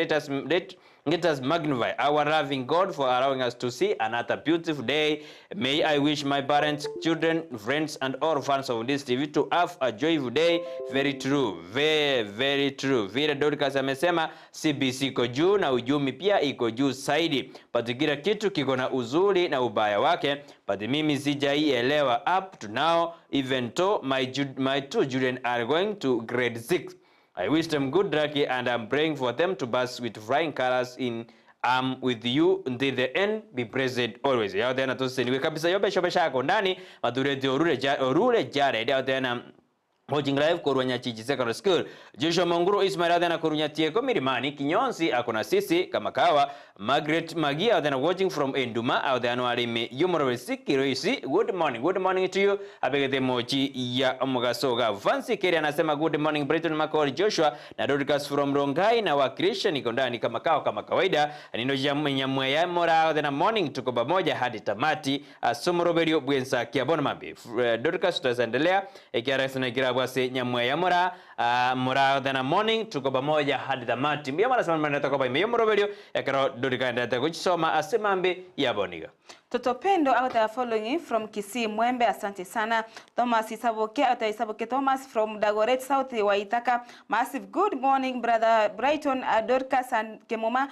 let us magnify our loving God for allowing us to see another beautiful day. May I wish my parents, children, friends, and all fans of this TV to have a joyful day. Very true. Very true. Vile Dorcas amesema CBC iko juu na ujumi pia iko juu zaidi. But kila kitu kiko na uzuri na ubaya wake. But mimi sijaielewa up to now even though my two children are going to grade 6. I wish them good luck and I'm praying for them to burst with flying colors in with you until the end. Be present always. Yao tena tuseniwe kabisa yobe shako ndani matureti orure jare yao tena watching live Korunya Chichi Secondary School. Joshua Monguru Ismail adena Korunya Tieko Mirimani Kinyonsi akona sisi kama kawa. Margaret Magia adena watching from Enduma adena arime Yumoro Sikiroisi. Good morning to you. Abegete mochi ya Omogasoga. Fancy Keri anasema good morning Brighton Makori Joshua na Dorcas from Rongai na wakilisha niko ndani kama kawaida. Nino Nyamira Mora adena morning tuko pamoja hadi tamati. Somoroberio Ensakia bonamambi. Dorcas tutaendelea ikiarasa na kirabwase Nyamira Mora adena morning tuko pamoja hadi tamati. Mbia mara sana natoka pa Nyamira yakaro Dorcas ndata kuchisoma asemambe yaboniga. Totopendo out there following from Kisii Mwembe, asante sana. Thomas Isaboke Thomas from Dagoret South Waitaka. Massive good morning brother Brighton, Dorcas and Kemuma.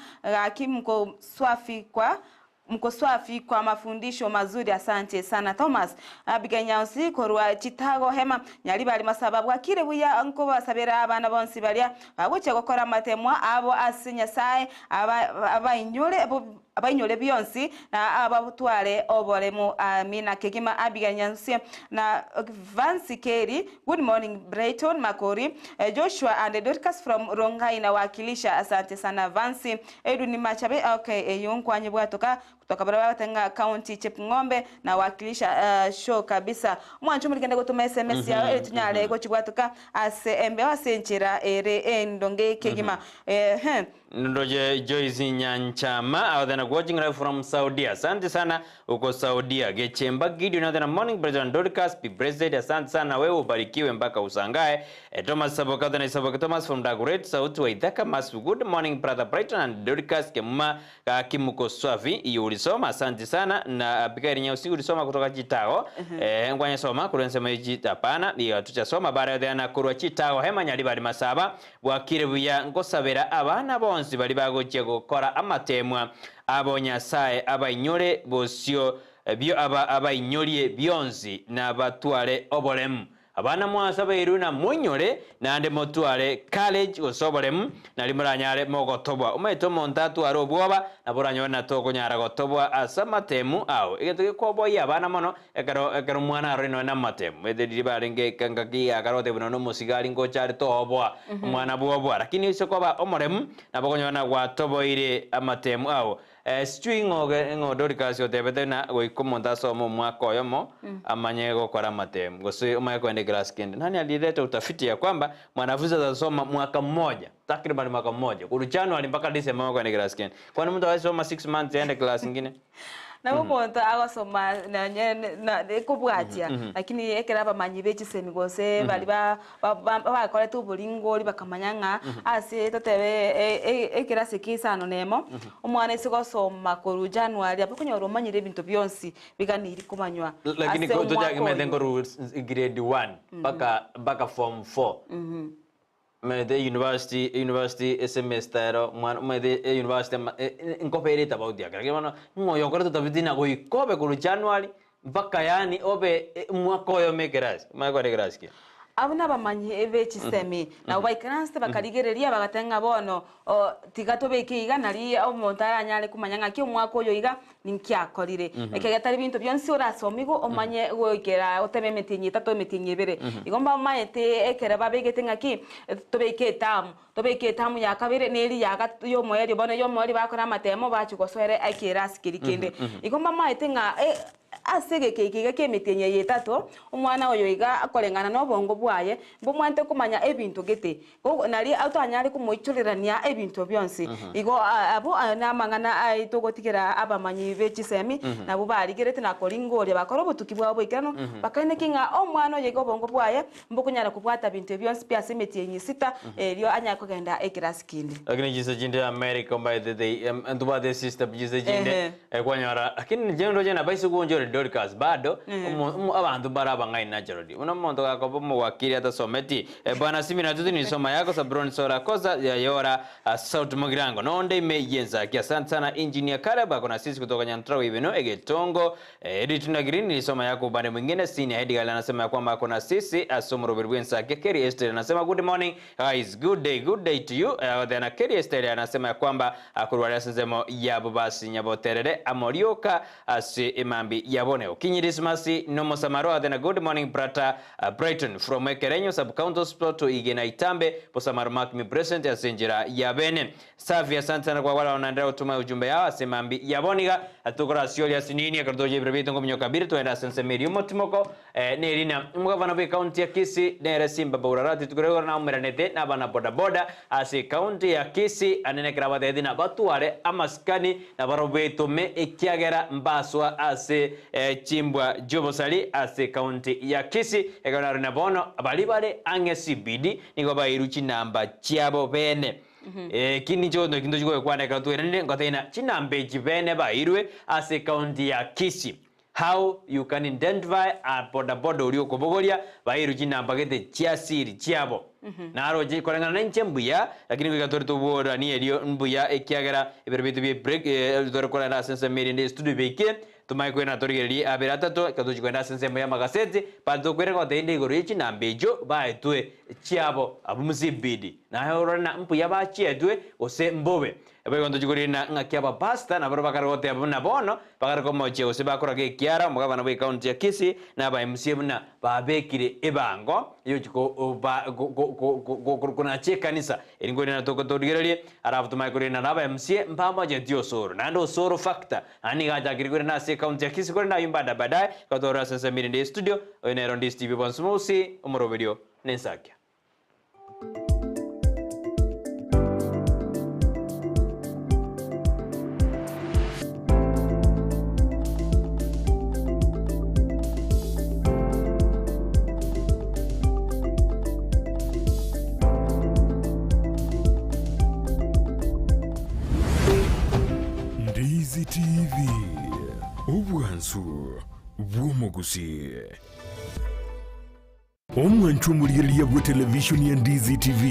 Mko swafi kwa mafundisho mazuri, asante sana Thomas. Biganyausi korwa Chitago hema nyali bali masababu akire buya anko basabera abana bonsi balia babuche gukora matemwa abo asinya sai abainyole bionsi na ababutwale obolemu Amina Kegima Abiganyansi na Vansi Keri. Good morning Brighton Makori. Joshua and Dorcas from Rongai na wakilisha, asante sana Vansi. Edu ni machabe okay yunkwanye bwatoka kutoka barabara tenga county Chepngombe na wakilisha show kabisa. Mwanchu muligenda gutuma SMS ya etunyale ko chibwatoka asembe wasenchira ere ndonge Kegima Ndoje Joyce Nyanchama adena watching live from Saudi. Asante sana uko Saudi. Gechemba Gideon adena morning President Dorcas be blessed. Asante sana wewe ubarikiwe mpaka usangae. Thomas Saboka na Saboka Thomas from Dagoret South Waithaka. Masu good morning brother Brighton and Dorcas Kemuma Kimuko Swafi yulisoma, asante sana na bigari nyausi ulisoma kutoka Chitao. Ngwanya soma kurensema hiji hapana ni tuchasoma baada ya kurwa Chitao hema nyali bali masaba bwakire buya ngosabera abana bonsi bali bagoche gukora amatemwa abonyasaye abainyore bosio bio abainyorie bionzi na batwale obolemu. Abana mwasa bairu na munyore na ande motwale college osobolemu na limuranyare mogotobwa umeto montatu arobwoba na boranyo na toko nyara gotobwa asamatemu awo igetuge koboya abana mono ekaro mwana rino na matemu ediri barenge kangaki akarote buno musigari ngochari tobwa mwana bwobwa lakini isokoba omoremu na bogonyo na gwatoboire amatemu awo string ngo Dorcas yotebete na goikomonda somo mwaka oyomo amanye gukora matemu Gusii umayekwende class kende. Nani alileta utafiti ya kwamba mwanafunzi atasoma mwaka mmoja takriban mwaka mmoja kuruchano mpaka Disemba mwaka class kende. Kwani mtu anasoma 6 months aende class nyingine? Na muponto agosoma na kubwatia lakini ekera bamanyibechi semigose bali bakora tubulingo libakamanyanga ase totebe ekera sekisa no nemo umwana isigosoma ko January abakunyoro manyire ibintu byonsi biganiri kumanywa lakini ko tojagemete ngo grade 1 baka form 4 the university semester the university incorporate about the agreement ngoyo kora tutabitina go ikobe ku January mpaka yani obe mwaka oyo mekeras mwaka rekeras ki abuna bamanyi ebechi semi na ubaikaranste bakarigereria bagatenga bono tigatobe iga nari au montara nyale kumanyanga ki mwaka oyo iga ninkiakorire ekegatari bintu byonsi urasomigo omanye goikera oteme metinyi tato metinyi bere igomba maete ekera babegetenga ki tobeke tamu ya kabere neri ya yo moyeri bono yo mori bakora matemo bachugoswere akira skirikende igomba maete nga asege keikiga kemetenye yetato umwana oyo iga akolengana no bongo bwaye mbumwante kumanya ebintu gete go nari atanyari kumuichulirania ebintu byonsi igo abo namangana aitogotikira abamanyi bechisemi nabo barigerete na kolingore bakoro butuki bwabo ikano bakane kinga omwana oyo igo bongo bwaye mbukunyara kubwata bintu byonsi pia semetenye sita elio anya kugenda ekiraskindi lakini jise jinde America by the day antuba the system jise jinde kwanyara lakini jendo jena baisu kunjore Dorcas bado abantu baraba ngai naturally una muntu gakobo mu wakiri atasometi bwana simina tuti ni soma yako sabron sora koza ya yora South Mugirango no ndime yenza kia sana engineer Karaba kuna sisi kutoka kanyantro wibino egetongo Editina Green nilisoma yako upande mwingine. Senior Edgar anasema kwamba kuna sisi Asomro Ensakia. Kerry Esther anasema good morning guys, good day to you. Then Kerry Esther anasema kwamba akurwala senzemo yabo basi nyaboterere amorioka asi imambi yabone Kinyirismasi nomo samaro. Then good morning brata Brighton from Ekerenyo sub county hospital to Igena Itambe posamaro mark me present asenjira yabene safi. Asante sana kwa wale wanaendelea kutuma ujumbe yao asemambi yaboniga atukora sioli asinini akardoje brevito ngomnyo kabiri tuenda sense medio motimoko nerina mugavana be county ya Kisii nere simba baurarati tukurego na umeranete na bana boda boda ase county ya Kisii anene krabate dina batuare amaskani na barobeto me ekiagera mbaswa ase chimbwa jobosali ase county ya Kisii egana rina bono abalibale ange CBD niko bairuchi namba chiabo bene kini chono kindo chiko kwana katuene ngotaina chinambe chibene bairwe ase county ya Kisii. How you can identify a boda boda uri okobogoria bairu chinamba gete chiasiri chiabo naro je koranga nanche mbuya lakini kwikatori to boda ni elio mbuya ekiagera iberbitu bi break dore korana sense made in studio beke tumai kwena torigeri aberata to katochi kwenda sense mbuya magasete pato kwera ko tende gorichi nambejo baitwe chiabo abumsibidi na horona mbuya ba chiedwe ose mbobe ebe kondo chigorina ngakiaba pasta na baro bakarote abuna bono bakarako moche ose bakora ke kiara mugabana be county ya Kisii na ba MC buna babekire ebango yo chiko ba kuna chekanisa eringori na toko todigerelie arafu tumaikorina na ba MC mpamba je dio soro nando soro factor ani gaja kirigori na se county ya Kisii korina yumbada badai katora sasa mirinde studio onero Ndizi TV bonsmusi umoro video Ensakia. Ndizi TV obwansu bw'omugusi omwanchu muliriya bwa television ya Ndizi TV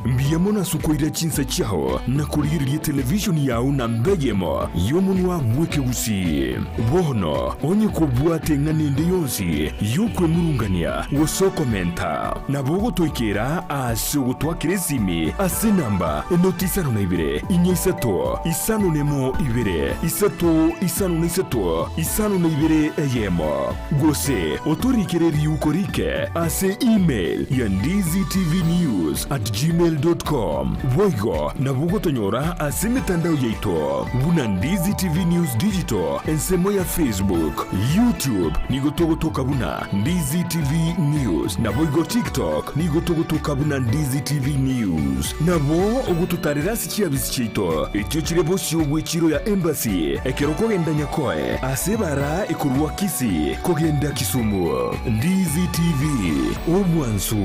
mbiyemo sukoira chinsa chao na kuliriya television yao na mbegemo yomunwa mweke Gusii bono onye kubwate nganende yonsi yukwe murungania wosokomenta na bogo toikera ase gutwakirezimi ase namba enotisano na ibere inyisato isano nemo ibere isato isano na isato isano na ibere eyemo gose otorikireri yukorike ase email ya ndiztvnews@gmail.com voigo na bugo tonyora ase mitandao yeito buna Ndizi TV News Digital ensemo ya Facebook YouTube nigotogotoka buna Ndizi TV News na voigo TikTok nigotogotoka buna Ndizi TV News na bo ogututarira sikia bisichito etyo chirebo shobwe chiro ya embassy ekeroko genda nyakoe ase bara ekurwa Kisii kogenda Kisumu Ndizi TV obwansu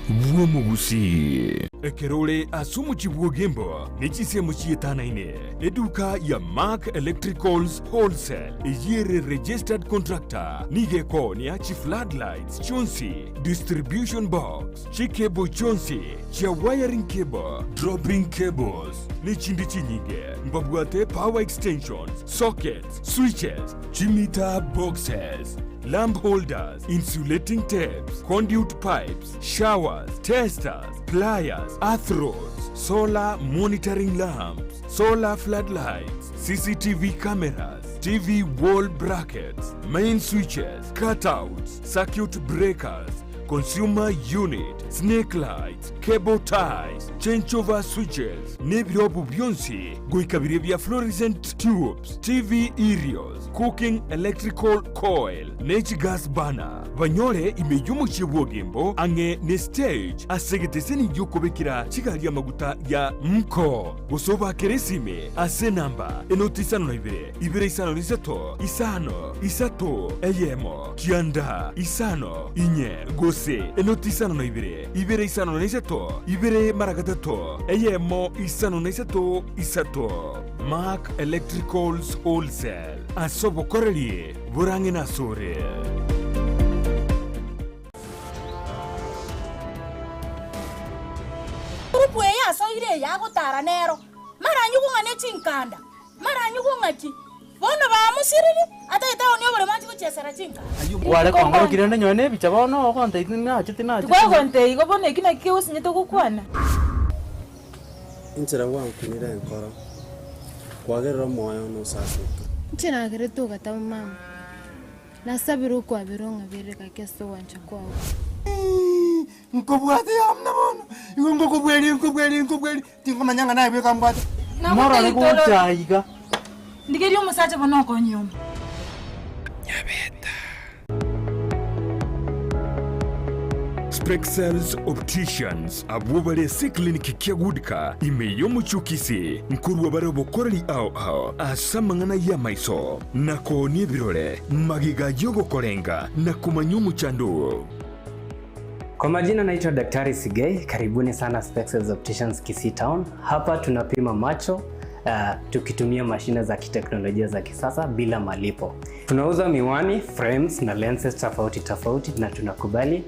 bw'omugusi ekerole asumu chibwogembo nechisemo chietanaine eduka ya Mark Electricals Wholesale eyere registered contractor nigeko ni achi floodlights chonsi distribution box chikebo chonsi chia wiring cable dropping cables nechindi chinyige mbabwate power extensions sockets switches chimita boxes lamp holders, insulating tapes, conduit pipes, showers, testers, pliers, earth rods, solar monitoring lamps, solar floodlights, CCTV cameras, TV wall brackets, main switches, cutouts, circuit breakers, consumer unit, snake lights, cable ties, changeover switches, nebirobu byonsi, goikabire bya fluorescent tubes, TV aerials, cooking electrical coil, natural gas burner. Banyore imeyumu chibwogembo ange ne stage asegeteseni yokobekira chigali amaguta ya mko. Gosoba keresime ase namba enotisano na ibere isano nisato, isano, isato, eyemo, kianda, isano, inye, gose, enotisano na ibere isano na isato, ibere maragatato, eyemo, isano na isato, isato. Mark Electricals Wholesale asobo korelie burange na sore. Urupu ya so ire ya gutara nero. Mara nyugo ngane chinkanda. Mara nyugo ngaki. Bo Bono ba musiriri ata itaoni obole manchi kuchesera chinga. Wale kongoro kirende nyone bicha bono konte itina chitina. Kwa konte igo bono ikina kiusi nyeto kukwana. Inchira wangu kunira enkoro. Kwagera moyo no sasuka. Nchina geretu gata mama. Nasabiru kwa bironga bireka keso wancha kwao. Nkobwate amna bono. Nkobweli. Tingo manyanga naye beka mbwate. Mora le kuchaiga. Ndigeri umusacha bono konyoma. Nyabeta. Spexels Opticians abubale si kliniki kia gudika imeyomu chukisi nkuru wabare bokorani ao asamangana ya maiso nako ni birole magiga yogo korenga na kumanyumu chandu. Kwa majina naitwa Daktari Sigei, karibuni sana Spexels Opticians Kisii Town. Hapa tunapima macho tukitumia mashine za kiteknolojia za kisasa bila malipo. Tunauza miwani, frames na lenses tofauti na tunakubali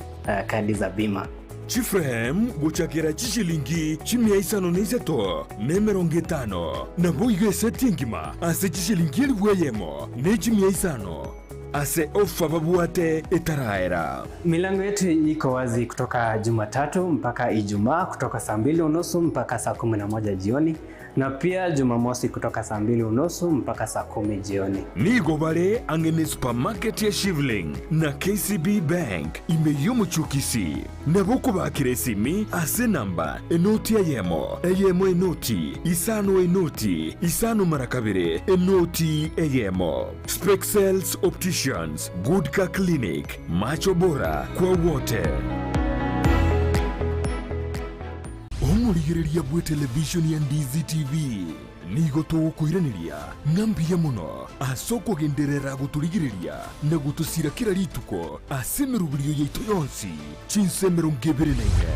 kadi za bima. Chiframe guchakira chishilingi chimia isano neiseto nemerongitano na boige setingima ase chishilingi elweyemo ne chimia isano ase ofa babuate etaraera. Milango yetu iko wazi kutoka Jumatatu mpaka Ijumaa kutoka saa 2:30 mpaka saa 11 jioni na pia Jumamosi kutoka saa 2:30 mpaka saa 10 jioni. Nigo bale angene supermarket ya Shivling na KCB Bank imeyomu chukisi na boko bakire simi ase namba enoti eyemo enoti isano marakabire enoti eyemo. Spexels Opticians, Goodka Clinic, macho bora kwa wote. Omurigereria bwe television ya Ndizi TV nigo tugukwiraniria ngambia muno asoko genderera guturigireria na gutusira kira rituko asemerubirio yeito yonsi chinsemero ngeberenenge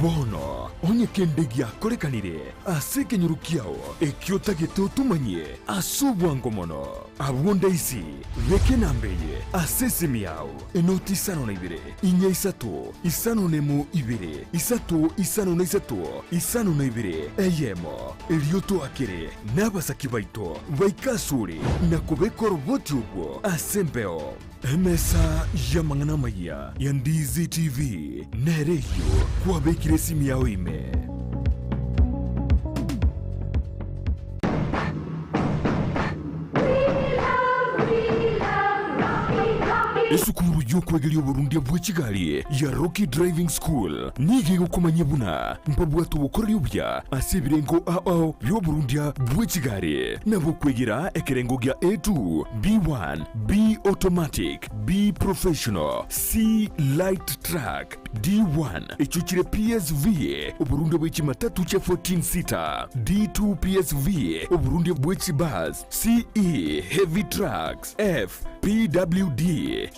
bono onye kendegia korekanire asekenyorukiao ekiotage tumanye asubwango mono abonda isi veke nambeye asesimiao enoti isano na ibere inya isato isano nemo ibere isato isano na isato isano na ibere eyemo elioto akere n'abasaki baito baikasure na kubekora boti ubwo asembeo emesa ya mangana maya ya Ndizi TV nereyo kwa bekire simi yao ime. Esukuru y'okwegerya Burundi bwe Kigali ya Rocky Driving School nige gukomanya buna mpabwatu bukorera ubya asibirengo ao byo Burundi bwe Kigali nabo kwegera ekerengo gya A2 B1 B automatic B professional C light track D1 echuchire PSV Burundi bwe Kimatatu cha 14 seater D2 PSV Burundi bwe Kibus CE heavy trucks F PWD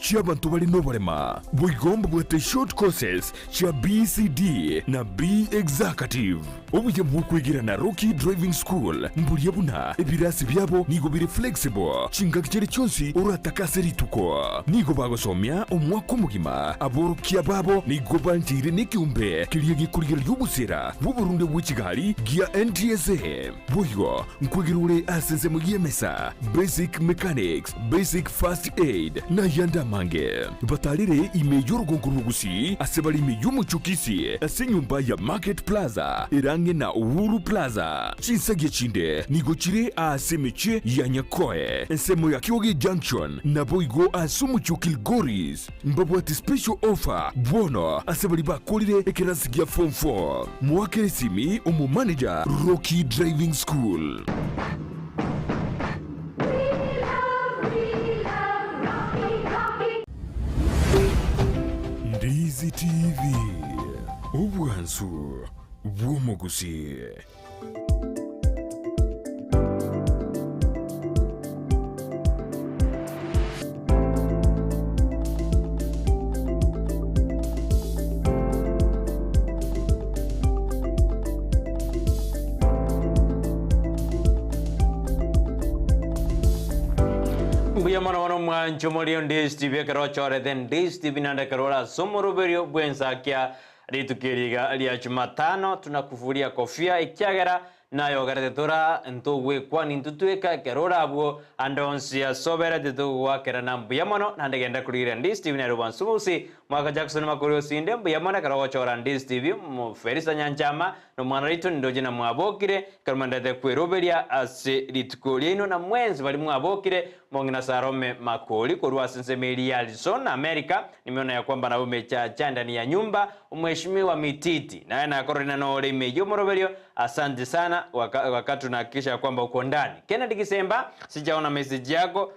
Chiabantu bali nobarema bwigomba bwete short courses cha BCD na B executive obuye bwukwigira na Rocky Driving School mburiye buna ebirasi byabo nigo biri flexible chinga kicere cyonsi urataka rituko nigo bagosomya umwaka umugima aborukiya babo nigo banjire n'ikiumbe kiriye gikurira y'ubusera bw'Uburundi bw'i Kigali gia NTSA bwoyo nkwigirure asenze mu yemesa basic mechanics basic first aid na yanda mange batalire imeyo rugonguru Gusii asebali imeyo muchukisi asenyumba ya Market Plaza irange na Uhuru Plaza chinsage chinde nigochire asemeche ya Nyakoe ensemo ya Kioge Junction na boigo asumuchukil Goris mbabwati special offer bono asebali bakolire ekerasi gya form 4 mwakere simi umu manager Rocky Driving School. Ndizi TV ubwansu bw'umugusi. Mano mwancho molio Ndizi TV karo chore den Ndizi TV nanda karola somoruberio Ensakia ritukiriga lia Jumatano tunakufuria kofia ikiagera nayo garete tora ntugwe kwani ntutweka kerora abwo andonsia sobera tetugwa kerana mbuyamono nandegenda kurira Ndizi TV na ruban sumusi mwaka Jackson Makori osinde mbuyamona karawachora Ndizi TV mu Ferisa Nyanchama no mwana rito ndoje na mwabokire karumandete kweroberia ase ritikolie ino na mwenzi bali mwabokire mongina Sarome Makori korwa sensemeli ya Arizona America. Nimeona ya kwamba na umecha ndani ya nyumba umheshimiwa Mititi na na korina no ole mejo moroberio. Asante sana wakati tunahakikisha kwamba uko ndani. Kennedy Kisemba sijaona message yako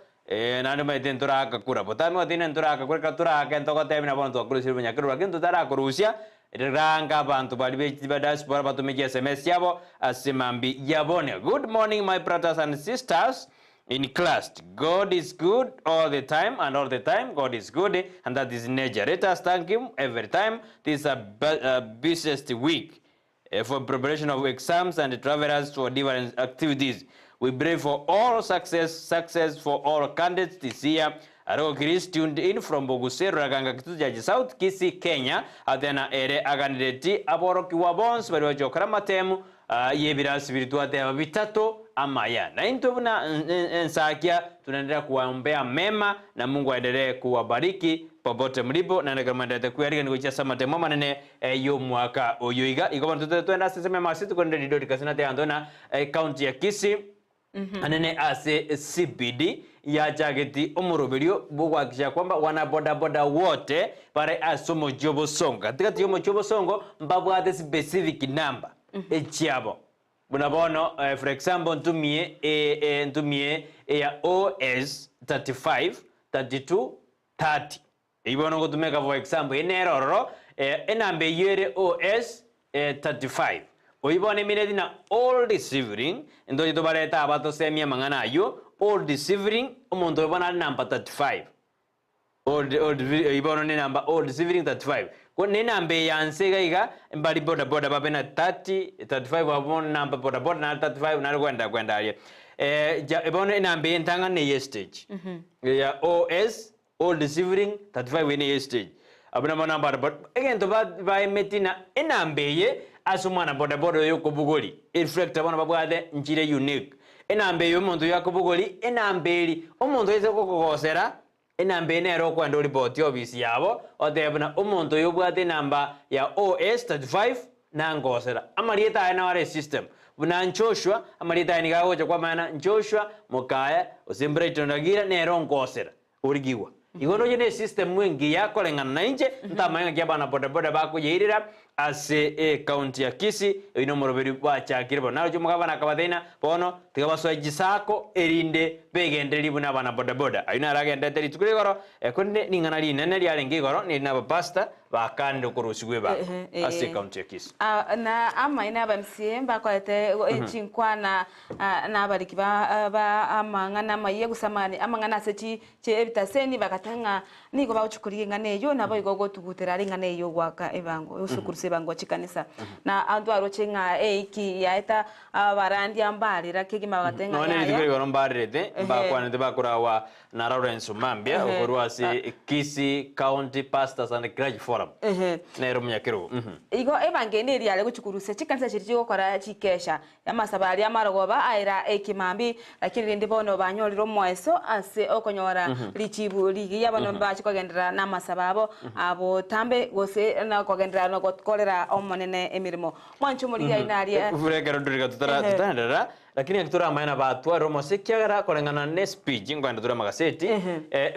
nandi maitentura akakura potami watine ntura akakura katura akentoko temi na bono twakuru silbu nyakuru lakintu tara kurusia ranga abantu bali badash bora batumiki SMS yabo asimambi yabone. Good morning my brothers and sisters in class. God is good all the time, and all the time God is good, and that is nature. Let us thank him every time. This is a busiest week for preparation of exams and travelers for different activities. We pray for all success for all candidates this year. Aro Chris tuned in from Gusii, Raganga Kitujaji South, Kisii, Kenya. Adena ere agandidati aboroki wabons bari wajokara matemu yebira spiritua tema bitatu amaya. Na into na Ensakia tunaendelea kuwaombea mema na Mungu aendelee kuwabariki popote mlipo na nakamanda kuyaringa ni kuchia sama temo manene yo mwaka oyoiga iko bantu twenda seseme masitu kwenda Dorcas na teandona county ya Kisii. Anene ase CBD ya jageti omoroberio bugwakisha kwamba wana boda wote pare asomo jobo songo katika tiyomo jobo songo mbabwate specific number echiabo bunabono for example ntumie ya OS 35 32 30 ibono gotumeka for example eneroro enambe yere OS 35 oibone miredi na all deceiving ndo ito bareta abato semia mangana ayo all deceiving omonto ibona number 35 ibono ni number all deceiving 35 ko ni nambe yansega iga mbali boda babena 30 35 abon number boda na 35 na kwenda ali ibono ni nambe ntanga ne stage ya OS all deceiving 35 ne stage abuna number but again to ba metina enambe ye asumana boda yoko bugoli reflector bana babwade njire unique enambe yo muntu yakubugoli enambeli omuntu yeze kokosera enambe nero kwanda report office yabo odebna omuntu yobwade namba ya OS 35 nangosera amalieta ana wale system buna nchoshwa amalieta ni gawo kwa maana nchoshwa mukaya osimbrate ndagira nero ngosera urigiwa igono jene system wengi yakolengana na nje ntamanya kya bana boda bakuyirira ase county ya Kisii ino moroberi bachakire nayo jumugabana kabathina bono tigabaso gisako erinde begenderi buna bana boda ayina ragenda teri tukurigoro konde ningana linene lyalengi goro ni na pastor bakande kurusigwe ba ase county ya Kisii na ama ina bamsie bakwete echinkwa na bariki ba amangana maye gusamani amangana sechi chebitaseni bakatanga niko bauchukuriye ngane yo nabo igogo tugutera ngane yo gwaka ebango usukuruse bango chikanisa na andu arochenga eiki yaeta barandi ambarira kigima batenga ya no ni digoro mbarete bakwana bakurawa na Lawrence Mambia okorwasi Kisii County Pastors and Clergy Forum nero mnyakiro igo evangeneri yale guchukuruse chikanisa chiri gukora chikesha yamasabali amarogoba aira ekimambi lakini ndibono banyoliro mweso ase okonyora lichibu ligi yabano bachikogendera namasababo abo tambe gose na kogendera no kolera omonene emirimo mwanchumuri ya inari vuregero durika tutara lakini akitura maana batwa romo sekiagara kolengana ne speech ngwanda tura magaseti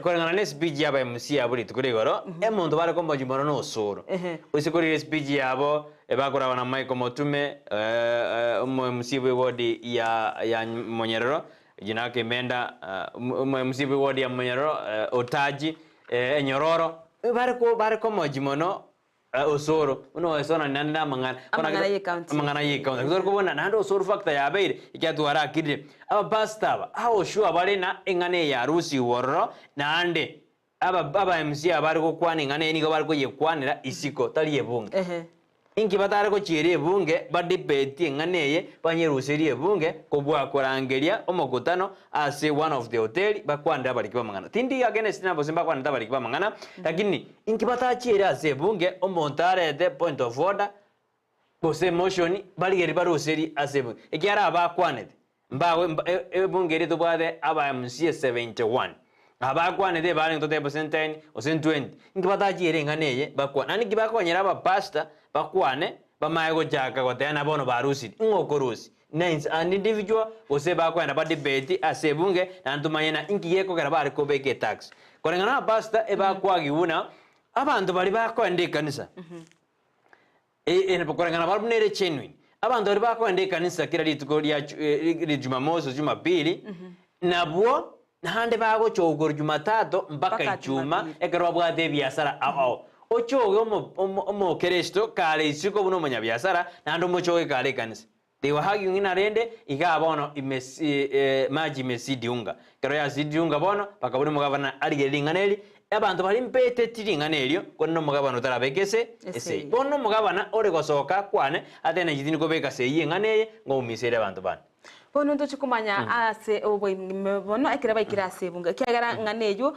kolengana ne speech yaba MC aburi tukurigoro emuntu bare kombo jimono no soro usikuri speech yabo ebakora wana Michael Motume MC wodi ya Monyerero jina yake Menda MC wodi ya Monyerero Otaji Enyororo bare kombo jimono osoro uno esona nanda mangana ye county kuzor kubona nando osoro factor ya beire ikyatwara kidde aba pastaba aho shua bale na engane ya rusi worro nande aba MC abari ko kwana engane ni ko bari ko yekwanira isiko tali yebunge inki batare ko chire bunge badibeti nganeye banyeruseri ebunge kobwa korangeria omokutano as one of the hotel bakwanda bali kibamangana tindi against sinabo simba kwanda bali kibamangana lakini inki batachire as ebunge omontare the point of order gose emotion baligeri baroseri asebo ekiara abakwanete mbawe ebungeri tubwate aba MC 71 abakwanete bali ntote percent 10 o 20 ngibataji erenganeye bakwa nani gibakonyera aba pastor bakwane bamaye go jaka gotena bono barusi ngokorusi names an individual gose bakwenda ba debate asebunge nantumayena ingiyeko gara bari kobeke tax korengana pastor ebakwagibuna abantu bali bakwenda kanisa korengana barunere genuine abantu bali bakwenda kanisa kira lituko lya Jumamosi Jumapili nabwo nahande bago chogoro Jumatatu mpaka Juma ekerwa bwate biasara ao ochoge omo Kristo kale isiko buno munya biasara nando mochoge kale kanisa dewa hagi ngina rende iga bono maji mesidi unga kero ya sidi unga bono pakabuno mugabana arigelinganeli abantu bali mpete tiringanelio kono mugabana utarabekese ese bono mugabana ore gosoka kwane atene jidini kobeka seye nganeye ngomisere abantu bana bono ndo chikumanya ase obwe bono ekira baikira sebunga kyagara nganeyo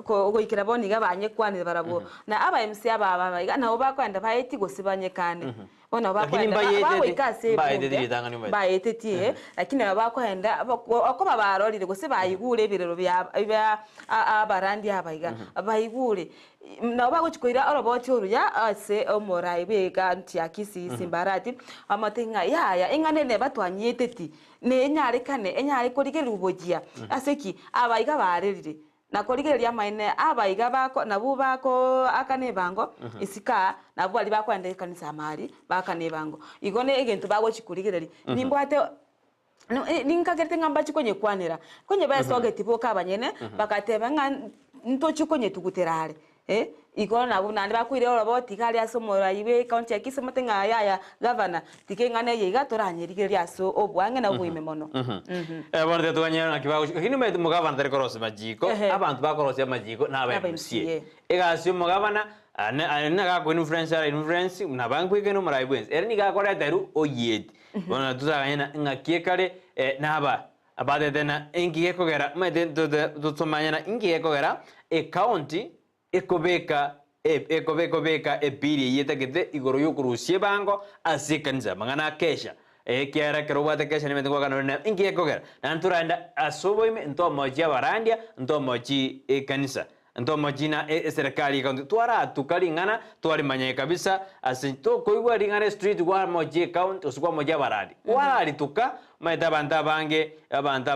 ko ikira boni gabanye kwane barabo na aba MC aba na obakwanda baiti gosibanye kane bona bakwenda bawikase baetetie lakini bakwenda akoba barorire gose bayigure birero bya abarandi abaiga bayigure na bagochikoira aroboti oruya ase omorai bega ntia Kisii simbarati amatenga yaya inganene batwanyeteti ne enyare korige rubojia aseki abaiga barerire na korigereria maine abaiga bako nabu bako akane bango isika nabu ali bakwenda kanisa mari bakane bango igone egento bago chikurigereri nimbwate ninkagerte ngamba chikonye kwanera konye basoge tipo kabanyene bakateba nga ntochi konye tuguterare igona nabu nandi bakwire roboti kali asomora ibe county ya Kisii matenga yaya governor tikengane yiga toranyerigeria so obwange na buime mono bonde twanyana kibago hino me mugabana tari korose majiko abantu bakorose majiko na ba MC egasyo mugabana ana ga ko influence na bankwike no maraibwense erni ga kora teru oyeti bona tuzaganya ngakie kale naba abade tena ingiye kogera mede tutomanyana ingiye kogera county ekobeka ebiri yetegete igoro yokurusie bango asikanza mangana kesha kiara kerobata kesha ni metengwa kana ingiye kogera nanturanda asoboime ntomoji abarandia ntomoji kanisa ntomojina serikali kaunti twara tukalingana twari manye kabisa asinto koigwa ringane street kwa moji account usukwa moja baradi wali tuka maita banta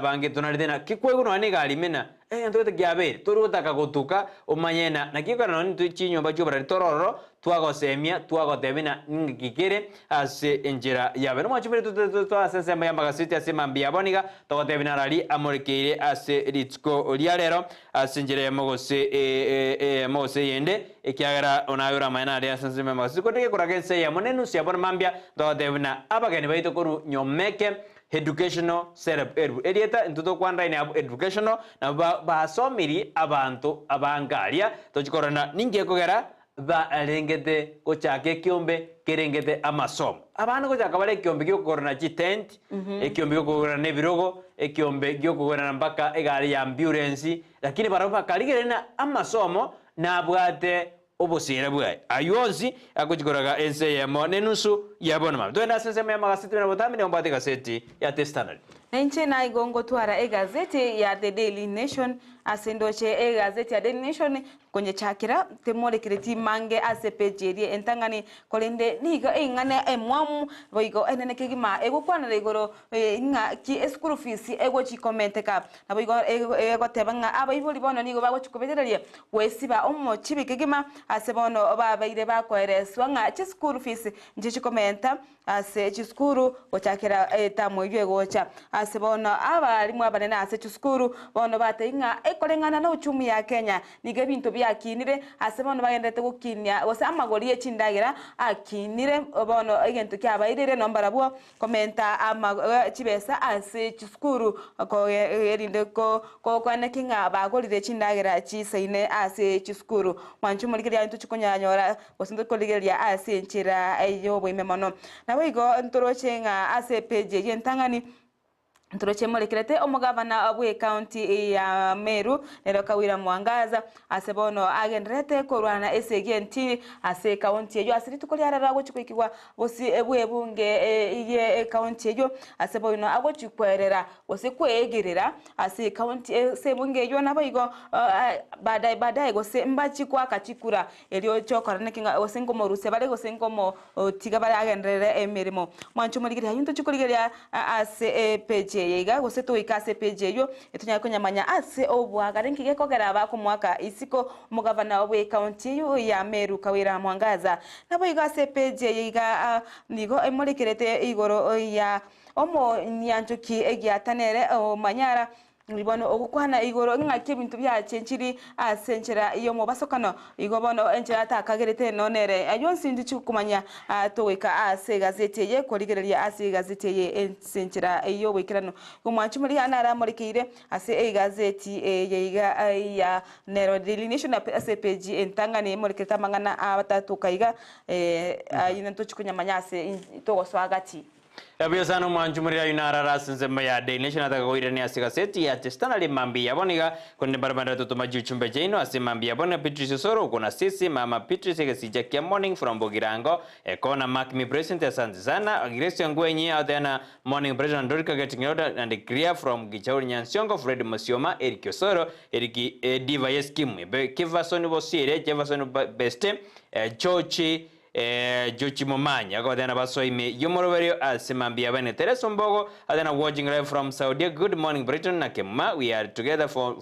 bange tunalidena kikwego no aniga alimena ntote gyabere torutaka gutuka umanyena nakikana no nchinyo bacho baradi tororo twagosemia twagotebina ngikire ase enjera yabe no machibere to asese mayamba gasiti ase mambia boniga togotebina rali amorikire ase ritsko liarero ase enjera yamogose mose yende ekiagara onayura maina ali ase mayamba gasiti koteke kuragense ya monenu sia bon mambia togotebina abageni baito koru nyomeke educational setup edieta ntuto kwanda ine educational na basomiri abantu abangalia tochikorana ninge kogera ba alengete kochake kiombe kerengete amasomo abana kochaka bale kiombe gyokorana tent ekiombe gyokorana nebirogo ekiombe gyokorana mpaka egari ya ambulance lakini baraba kaligerena amasomo na bwate obosira bwaye ayonzi akochikoraga ense ya monenusu yabona mama twenda sense ya magasiti na botami ne ombate gaseti ya testanal nenche na igongo twara egazeti ya The Daily Nation asendoche egazeti ya Daily Nation konye chakira temore kireti mange asepejerie entangani kolende niga engane emwamu boigo enene kegima ego kwana regoro nga ki school fees ego chi comment ka na boigo ego tebanga abaiboli bono nigo bago chikobetererie wesiba omo chibi kegima asebono babaire bakoereswa nga chi school fees nje chi commenta ase chi school ochakira tamoywe gocha asebono abalimu abanene ase chi school bono bateinga ekolengana na uchumi ya Kenya niga bintu akinire asebono bagendete gukinya gose amagori echindagira akinire bono egento kyabairire nombara bwo komenta chibesa ase chiskuru ko erinde ko kwane kinga bagorire echindagira chisaine ase chiskuru mwanchu mulikiria ntu chikonyanyora gose ndikoligeria ase enchira eyo bwime mono nabo igo ntoroche nga ase page yentangani Turoche molekerete omugavana abwe county ya Meru nero Kawira Mwangaza asebono agendrete korwana esegenti ase county eyo asiri tukolyarara gochikikwa bosi ebwe bunge iye county eyo asebono agochikwerera gose kwegerera ase county se bunge eyo naboigo badai gose mbachi kwa kachikura elio chokorane kinga osengo moruse bale gose ngomo tigabale agendrere emirimo mwancho moligiri hayunto chikoligeria ase page yega gose to ikase page yo etunya konyamanya ase obwaga nkige kogera bako mwaka isiko mugavana obwe county yo ya Meru Kawira Mwangaza nabo igase page yega nigo emolekerete igoro ya omo nyanjuki egiatanere o manyara Libono okukwana igoro ngake bintu bya chenchiri asenchera iyo mo basokano igobono enchera takagerete nonere ayonsi ndichi kumanya toweka ase gazete ye koligereria ase gazete ye enchera iyo wekirano kumwanchu muri anara molikire ase gazeti yeiga ya Nero Daily Nation ase page entangane moliketa mangana abatatu kaiga ayinto chikunyamanya ase togoswagati Abio sana mwanju muri ayunara rasinze maya Daily Nation atakagoire ni asigazeti ya testana limambi yaboniga konde barabara tutuma juchumbe jaino asimambi yabona Patrice Soro kuna sisi mama Patrice kesija kia morning from Bogirango ekona mark me present asante sana agiresi ngwenyi adana morning president Dorcas getting out and clear from Gichauri Nyansiongo Fred Mosioma Eric Soro Eric Diva Yeskimu Kevasoni Bosire Jefferson Beste Chochi Jochi Momanya go then abasoime yomoroberio asemambia bane Teresa Mbogo adana watching live from Saudi. Good morning Brighton na Kemuma, we are together for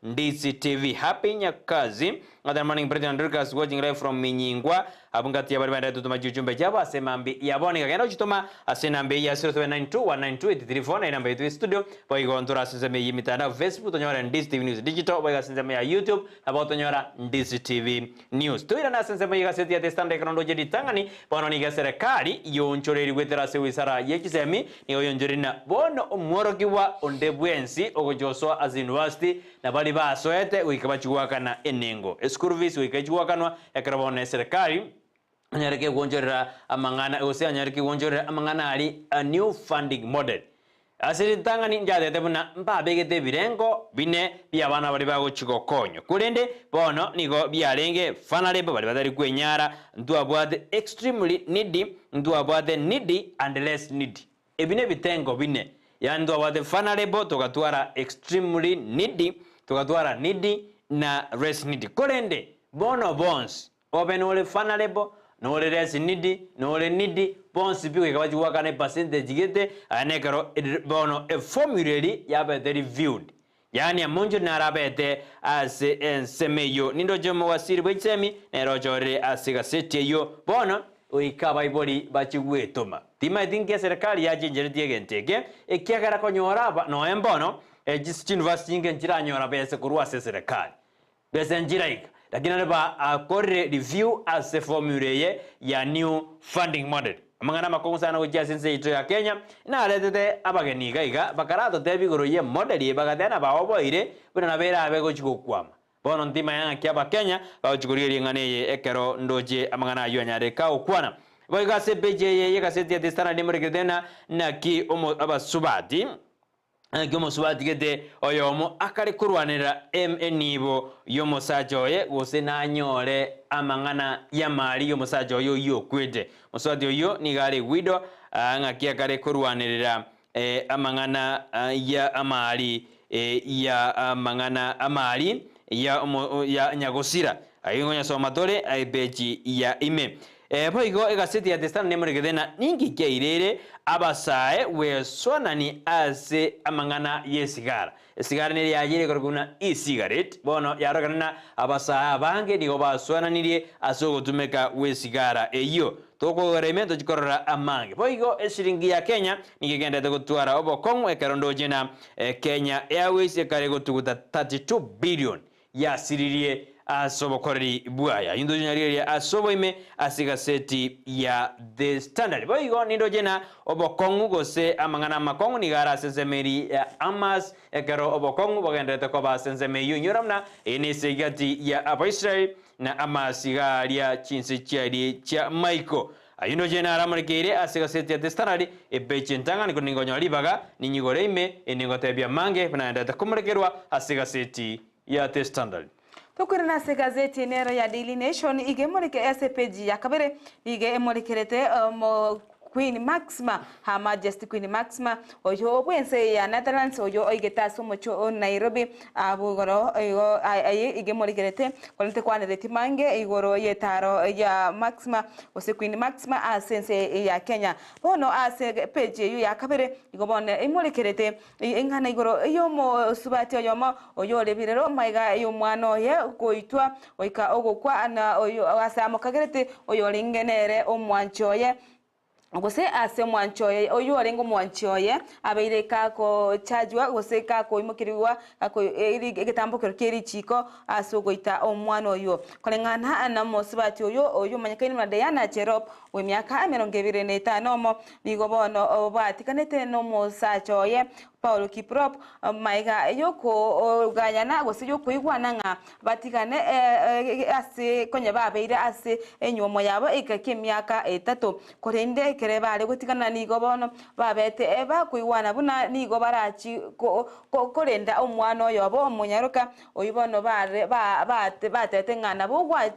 Ndizi TV. Happy Nyakazi adana morning Brighton. Dorcas watching live from Minyingwa abungati yabari banda tutuma jujumbe jabo asemambi yabone kagenda uchitoma asenambe ya 0792192834 namba yetu studio boigo ndura aseme yimitana Facebook tonyora Ndizi TV News Digital boigo aseme ya YouTube abo tonyora Ndizi TV News tuira na aseme ya seti ya testande kronology ditangani bono ni serikali yonchoreri wetera se wisara yekisemi ni oyonjori na bono omworokiwa ondebwensi ogojoso as university na bali basoete wikabachiwaka na enengo school fees wikachiwakanwa yakrabone serikali anyareke wonjorera amangana ose anyareke wonjorera amangana ali a new funding model asiri tangani njade tebuna mbabegete birengo bine byabana bali bago chikokonyo kulende bono nigo byarenge fanale bali badari kwenyara ndu abwade extremely needy ndu abwade needy and less needy ebine bitengo bine ya ndu abwade fanale bo tokatwara extremely needy tokatwara needy na less needy kulende bono bonds obenole fanale bo no le less needy no le needy bonsi biwe kabaji wakane percentage gete anekaro bono a formulary yabe reviewed yani amonjo narabete as ensemeyo nindo jomo wasiri bwitsemi nerojore asiga seti yo bono oikaba ibori bachigwetoma tima idinge serikali yaje njertie genteke ekiagara konyoraba no embono just university ngenjira nyora bese kurwa serikali bese njiraika lakini naba akore review as a formulae ya new funding model amangana makongo sana ujia sinse ito ya Kenya na aletete abageni gaiga bakarato tebi goroye model ye bagatena baobo ire buna nabera abego chikukwama bono ntima yanga kiaba Kenya bao chikuriye ngane ekero ndoje amangana ayo nyare ka okwana boiga sepeje ye gaseti ya destana demorkedena na ki omo abasubati Gyomo swati gete oyomo akari kurwanira enibo yomo sajoye gose na nyore amangana ya mali yomo sajoyo yo kwete muswati oyo ni gari wido ngakia kare kurwanira amangana ya amali ya amangana amali ya nyagosira ayingonya somatore aibeji ya ime boigo egaseti ya testana nemurigedena ningi keirere abasae wesonani ase amangana yesigara esigara neri yagire korguna e-cigarette bono yarogana abasae abange nigo basonanirie asogotumeka wesigara eyo toko remento chikorora amange boigo esiringi ya Kenya nigegenda gutwara obokongo ekarondo jena Kenya Airways ekare gotuguta 32 billion ya siririe asobokoreri buaya indo nyariri asoboime asiga seti ya The Standard boigo nindo jena obokongu gose amangana makongu ni gara senzemeri amas ekero obokongu bogendete ko basenzeme yunyoramna ene segati ya Israel na amasiga lia chinse chiari cha Michael ayuno jena aramurikire asigaseti ya standard ebeche ntangani kuningo nyalibaga ninyigore ime eningo tebya mange panaenda kumurikerwa asigaseti ya standard. Tukurina se gazeti nero ya Daily Nation igemurike SPG ya kabere igemurikerete mo Queen Maxima, Her Majesty Queen Maxima, oyo obwense ya Netherlands, oyo oigetaso mocho Nairobi, abugoro oyo igemurikerete kolente kwanireti mange igoro yetaro ya Maxima, ose Queen Maxima asense ya Kenya. Bono ase page yu ya kabere igobone imurikerete ingana igoro iyo mo subati oyo mo oyo lebirero maiga iyo mwano ye koitwa oika ogokwa na oyo asamo kagerete oyo lingenere omwanchoye gose ase mwanchoye oyo arengo mwanchoye abeire kako chajwa gose kako imukiriwa kako egetambukiro keri chiko asogoita omwana oyo kolengana na mosibati oyo manyakaini na Diana Cherop we myaka 25 mo nigobono obatikanete no mosachoye Paulo Kiprop maiga yoko ganyana gose yoko igwana nga batikane ase konya babeire ase enyomo yabo ikake myaka 3 korende kereba ale gutikana nigo bono babete eba kuigwana buna nigo barachi korenda omwana oyobo omunyaruka oyibono bare batete ngana bugwa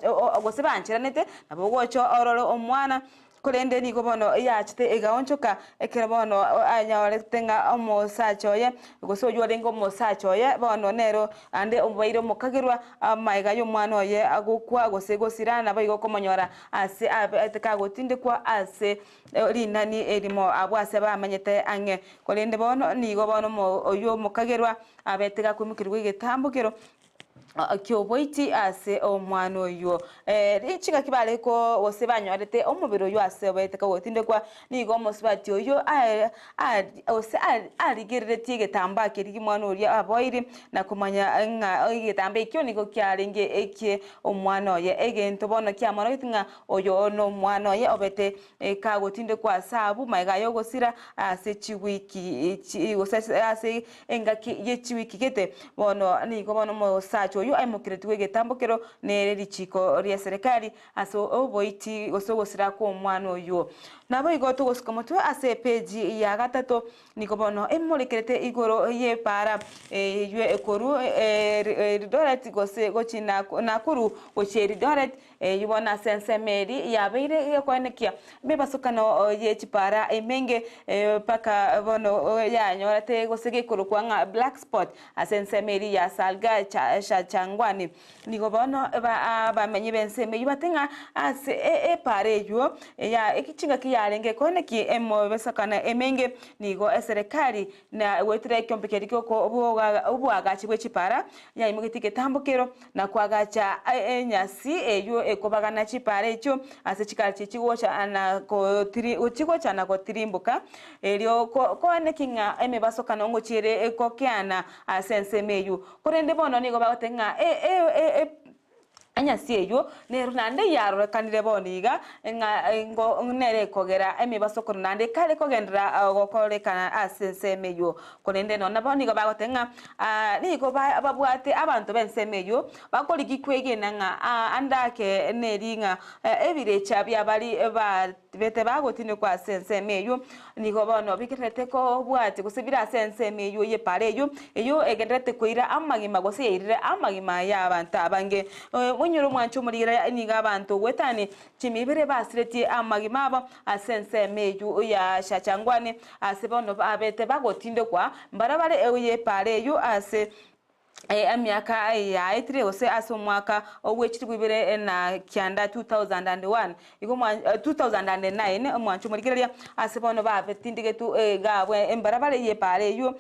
gose banchiranete nabugocho ororo omwana korende nigo bono yachite egaonchoka ekera bono anyawale tenga omosachoye gose oyorengo omosachoye bono nero ande obaire omukagirwa maiga y'omwana oye agukwa gose gosirana baigo komonyora ase atekagotindikwa ase linani erimo abwase bamenyete ange korende bono nigo bono oyo mukagirwa abetega kumukirwa igetambukiro kyoboiti ase omwana oyo ichiga kibale ko gose banyorete omubiro yo ase beteka gotinde kwa nigo omosibati oyo ose aligerere tigetamba kerigi mwana oyo aboiri na kumanya nga igetamba ikyo nigo kyarenge eke omwana oyo egento bono kyamara gitinga oyo no mwana oyo obete kagotinde kwa sabu maiga yo gosira ase chiwiki gose ase engaki ye chiwiki gete bono nigo bono mosacho yo aimukirete wegetambukiro nereri chiko ria serikali aso oboiti osogosira ko omwana oyo nabo igoto gosikomoto ase page ya gatatu nikobono emurikirete igoro ye para yue ekoru Eldoret gose gochina nakuru goche Eldoret yibona sensemeri yabeire yekonekia bebasukano ye chipara emenge paka bono yanyorate gose ekuru kwanga black spot asensemeri ya salga changwani nikobono bamenye benseme yibatenga ase pare yo ya ekichinga yarenge koneki emo besakana emenge nigo eserikali na wetire kyompekeri ko ubwagachi bwechipara ya imugitike tambukiro na kwagacha enyasi eyo ekobagana chipara echo ase chikali chichigocha ana ko uchigocha na ko tirimbuka elio koneki nga eme basokana ngochire ekokiana asensemeyu korende bono nigo bagotenga anya sieyo ne runande yaro kanire boniga ngo nere kogera emi basokoro nande kale kogendra gokore kana asensemeyo konende no naboniga bagotenga nigo babwate abantu bensemeyo bakori gikwege nanga andake neringa ebirecha byabali bete bagotine kwa sensemeyo nigo bono bikirete ko bwate gusibira sensemeyo ye pareyo eyo egendrete koira amagima gose yirire amagima y'abantu abange nyoro mwancho murira niga abantu wetani chimibere basireti amagima aba asensemeyo ya shachangwane asebono abete bagotinde kwa mbarabare eye pareyo ase emyaka ya 3 ose aso mwaka owechitibwibere na kyanda 2001 igo 2009 mwancho murigereria asebono babetindigetu gabwe embarabare ye pare yo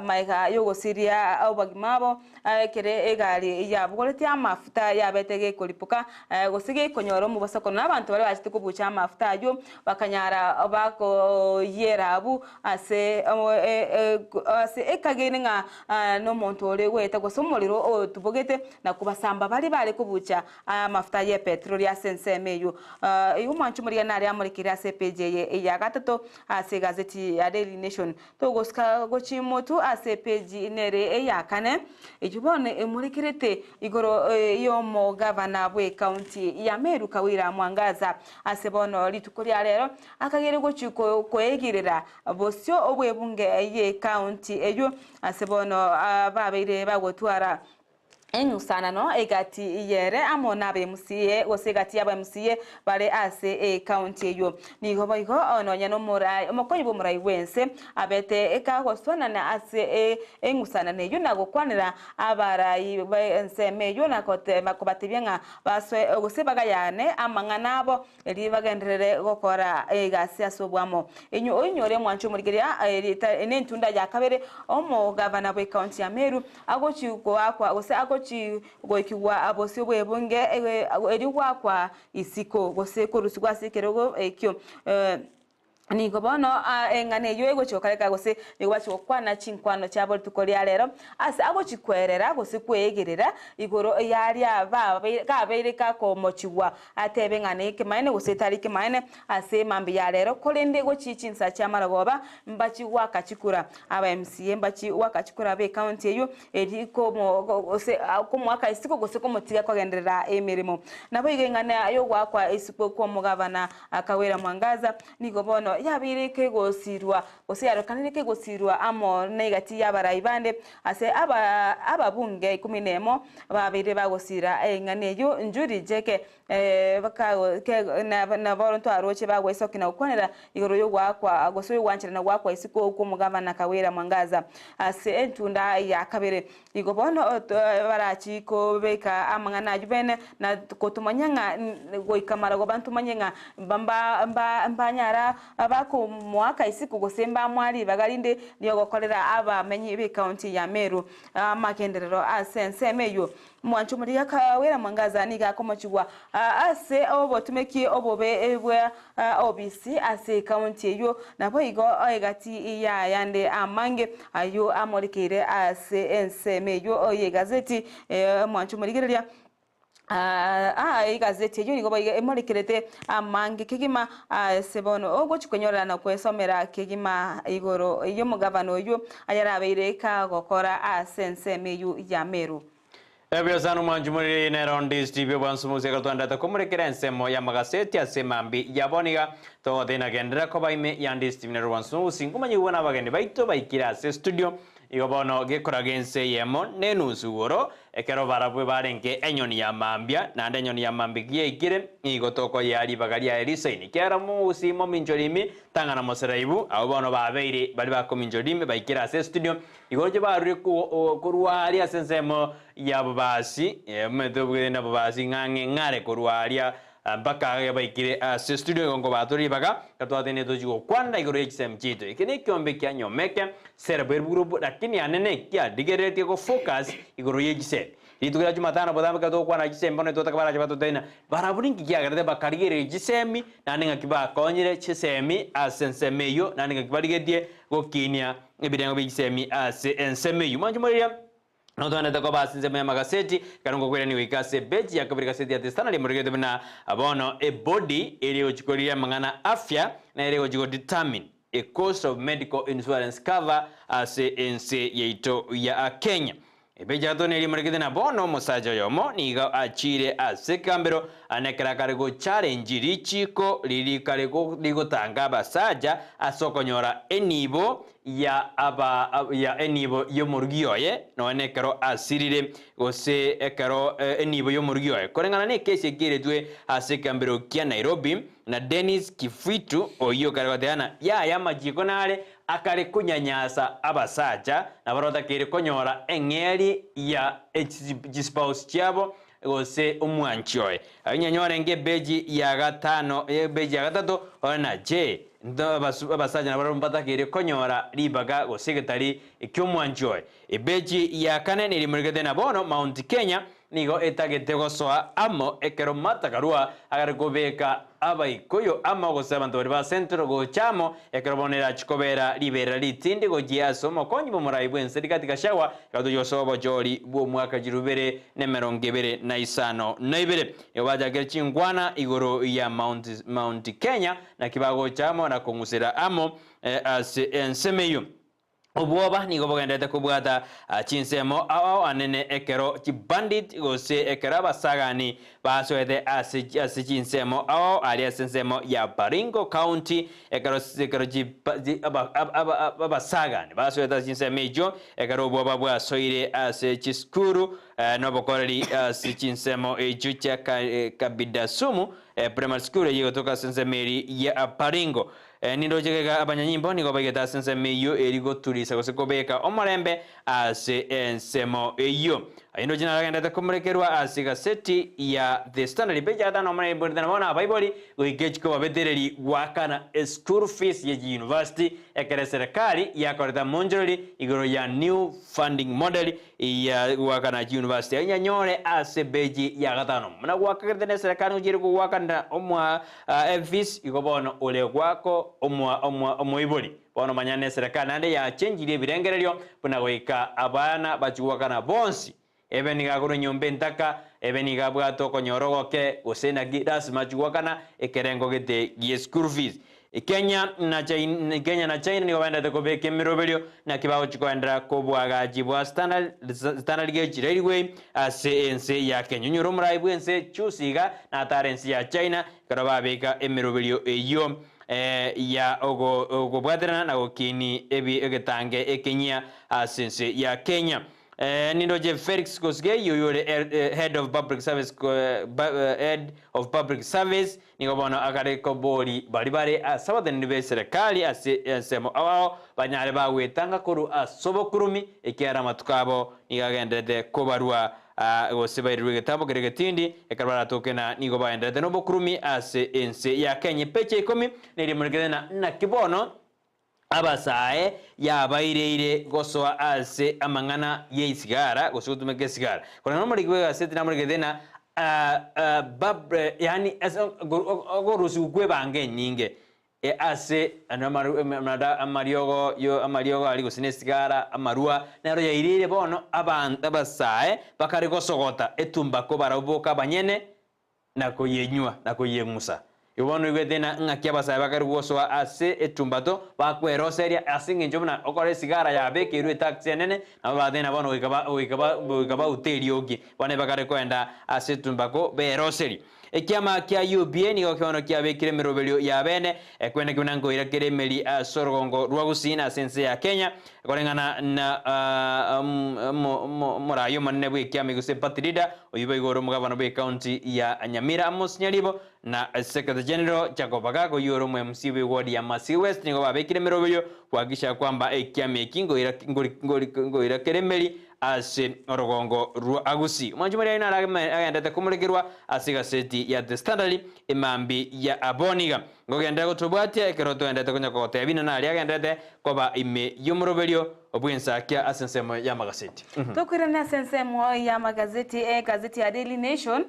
maiga yo gosiria obagimabo kere egari ya bugoreti amafuta ya betege kolipuka gosige konyoro mu basako nabantu bari bashite kubucha amafuta yo bakanyara bako yerabu ase ekagene nga no montore gweta gosomoriro tubogete na kubasamba bari kubucha mafuta ya petroli ya sensemeyo iyo mwanchu muri nari amurikira CPJ ya gatatu ase gazeti ya Daily Nation to goska gochimotu ase page nere ya kane ijubone emurikirete igoro iyo mo governor bwe county ya Meru Kawira Mwangaza ase bono litukuria rero akagere gochuko koegirira bosyo obwebunge ye county eyo ase bono babeire bagotwara engusana no egati yere amona be MCA osegati yaba MCA bare ase county yo nigo boigo ono nyano murai omokonyi bo murai wense abete ekagoswana na ase engusana ne yo nagokwanira abarai ense yo nakote makobatebyenga baswe ogosebaga yane amangana abo eri bagenderere gokora egasi asobwamo enyo onyore mwancho murigeria enentunda ya kabere omo governor bwe county ya Meru agochiko akwa ose chi goikiwa abosyo bwebunge eriwa kwa isiko gose korusigwa sekerogo ekyo nigo bono engane yo ego chokareka gose nigo kwana chinkwano cyabo tukoria rero ase ago chikwerera gose kwegerera igoro yari aba gabeire ka komochiwa atebe ngane kemaine gose tarike maine ase mambi ya rero kolende go chichinsa cyamaragoba mbachi wakachikura aba MCA mbachi wakachikura be county yo eri ko gose ko mwaka isiko gose ko motiga kwagenderera emirimo nabo igengane ayo gwakwa isiko ko mugabana Kawira Mwangaza nigo bono yabire ke gosirwa ose yarokanire ke gosirwa amo negati yabarayibande ase ababunge 10 babire bagosira engane yo njuri jeke baka ke na volunteer aroche bagwesokina ukwanira igoro yo gwakwa gosoyo wanchira na gwakwa isiko ko mugabana Kawira Mwangaza ase entunda ya kabere igobono barachi ko beka amangana jubene na kotumanyanga goikamara go bantumanyenga mbanyara abako mwaka isiko gosemba mwali bagalinde niyo gokolera abamenyi be county ya Meru makenderero asense meyo mwancho muri Kawira Mwangaza niga komochugwa ase obo tumeki obobe ebwe OBC ase county yo nabo igo egati ya yande amange ayo amorikire ase ensemeyo oye gazeti mwancho muri gereria igazeti yo nigo emorikirete amange kigima sebono ogo chikonyora na kwesomera kigima igoro iyo mugabano yo ayarabeire ka gokora asense meyu ya Meru ebyo sanu manjumuri nerondi's TV bansumuze gatwanda takomurekera ensemo ya magaseti asemambi yaboniga to dena gendera ko baime yandis TV nerwansu singuma nyubona bagende baito baikira se studio igobono gekora gense yemo nenusugoro ekero barabwe barenge enyoni ya mambia na enyoni ya mambi giekire igotoko yari bagaria erisaini kera mu usimo minjorimi tangana moseraibu abono babeire bali bakominjorimi baikira se studio igoroje baruri kurwari asensemo ya babasi medobwe na babasi ngange ngare kurwaria mpaka yabaikire se studio ngo batori baga katwatene dojigo kwanda igoro yisem chito ikine kyombe kya nyomeke server group lakini anene kya digerete ko focus igoro yisem itukira Jumatano bodamba kato kwana yisem bono tota kabara chabato tena baraburingi kya garde bakarigere yisemi naninga kiba konyire chisemi asensemeyo naninga kibaligedie go kinia ebidengo yisemi asensemeyo manjumoria Notone tako basi nzema ya magaseti karungo kwele ni wikase beji ya kabiri kaseti ya testana li murigete bina abono a body ili uchikoria mangana afya na ili uchiko determine a cost of medical insurance cover as ense yeito ya Kenya. Beja tone ili murigete na bono mosajo yomo niga achire asekambero anekera karego challenge richiko lili karego ligo tanga basaja asokonyora enibo ya enibo yomurgioye no nekero asirire gose ekero enibo yomurgioye korengana ne kesi giretwe asekambero kia Nairobi na Dennis Kifitu oyo karwateana ya majiko nale akare kunyanyasa abasaja na barota kire konyora engeri ya spouse cyabo gose umwanchoye anyanyora nge beji ya gatano beji ya gatatu ona je ndo basaja na barombata kire konyora libaga gose getari ikyomwanchoye beji ya kane ni limurigete na bono Mount Kenya nigo etagete gosoa amo ekero matakarua agare kubeka abaikoyo ama gosaba ntori ba centro gochamo ekero bonera chikobera libera litindi gojiaso mokonyi bomurai bwense katika shawa kado yosobo jori bo mwaka jirubere nemerongibere na isano naibere yobaja gerchingwana igoro ya Mount Kenya na kibago chamo na kongusira amo ensemeyo Obuoba nigo bogendete kubwata chinsemo ao anene ekero chibandit gose ekera basagani basoete ase chinsemo ao aria sensemo ya Baringo County ekero basagani basoete chinsemo ijo ekero obuoba bwasoire ase chiskuru no bokoreri ase chinsemo ijo cha Kabidasumu primary school yigo toka sensemeri ya Baringo nindo jega abanyanyimbo nigo bageta sensemeyo erigo turisa gose kobeka omorembe ase ensemo eyo ayindo jina lagenda kumrekerwa ase gaseti ya The Standard page ata no mane bordana bona bible goigechiko babetereri wakana school fees ya university ekere serikali ya koreta monjori igoro ya new funding model ya wakana university anyanyore ase beji ya gatano mna wakakerde serikali ujiri ku wakanda omwa fees igobono ole gwako omwa iboli bono manyane serikali ande ya change birengereryo buna goika abana bachuwakana bonsi ebeniga guru nyombe ntaka ebeniga bwato konyorogoke gosena gidas machuwakana ekerengo gete gi school fees Kenya na China ni wabenda tekobeke mirobelio na kibao chikoendera kobwaga jibwa standard gauge railway ase ense ya Kenya nyuro muraibu ense chusiga na tarensi ya China karaba beka emirobelio eyo ya ogo bwaterana na gokini ebi egetange ekenya ase ya Kenya nindo je Felix Kosgei yoyore head of public service nigo bono agare kobori bari asaba nibe serikali asemo awao banyare bawetanga kuru asobokurumi ekiara matukabo nigagendete kobarua gosibairwe getabo geregetindi ekarbara tokena nigo baendete no bokurumi ase ense ya Kenya peche 10 niri murigena na kibono abasae ya baireire gosoa ase amangana ye isigara gosutumeke sigara kona no murigwe asete na murigedena yani gorusu gwe bange ninge ase amariogo ali gusine sigara amarua nero yairire bono abasae bakari gosogota etumba ko baraboka banyene na koyenywa na koyemusa Iwono igwetena ngaki abasaye bakari goswa ase etumbato bakweroseria asinge njomna okore sigara ya beke iru taxi nene na badena bono wikaba uteri ogi bane bakari kwenda ase tumbako beroseri ekiama kya UBA ni okyono kya bekire mirobelio ya bene ekwene kunango ira kiremeli sorgongo rwagusina sense ya Kenya korengana na morayo manne bwe kya miguse patrida oyiba igoro mugabano be county ya Nyamira Amos Nyalibo na Secretary General Jacobaga go yoro mu MC we ward ya Masi West ni go babekire mirobelio kwagisha kwamba ekiame kingo ira kiremeli ase orogongo rwagusii mwanjumari ina agenda kumurikirwa asiga seti ya The Standard imambi ya aboniga ngogenda gutubwatia ekeroto endete kunya kote bina na ali agenda koba ime yumurobelio obwensakia asensemo ya magazeti tokwirana asensemo ya magazeti gazeti ya Daily Nation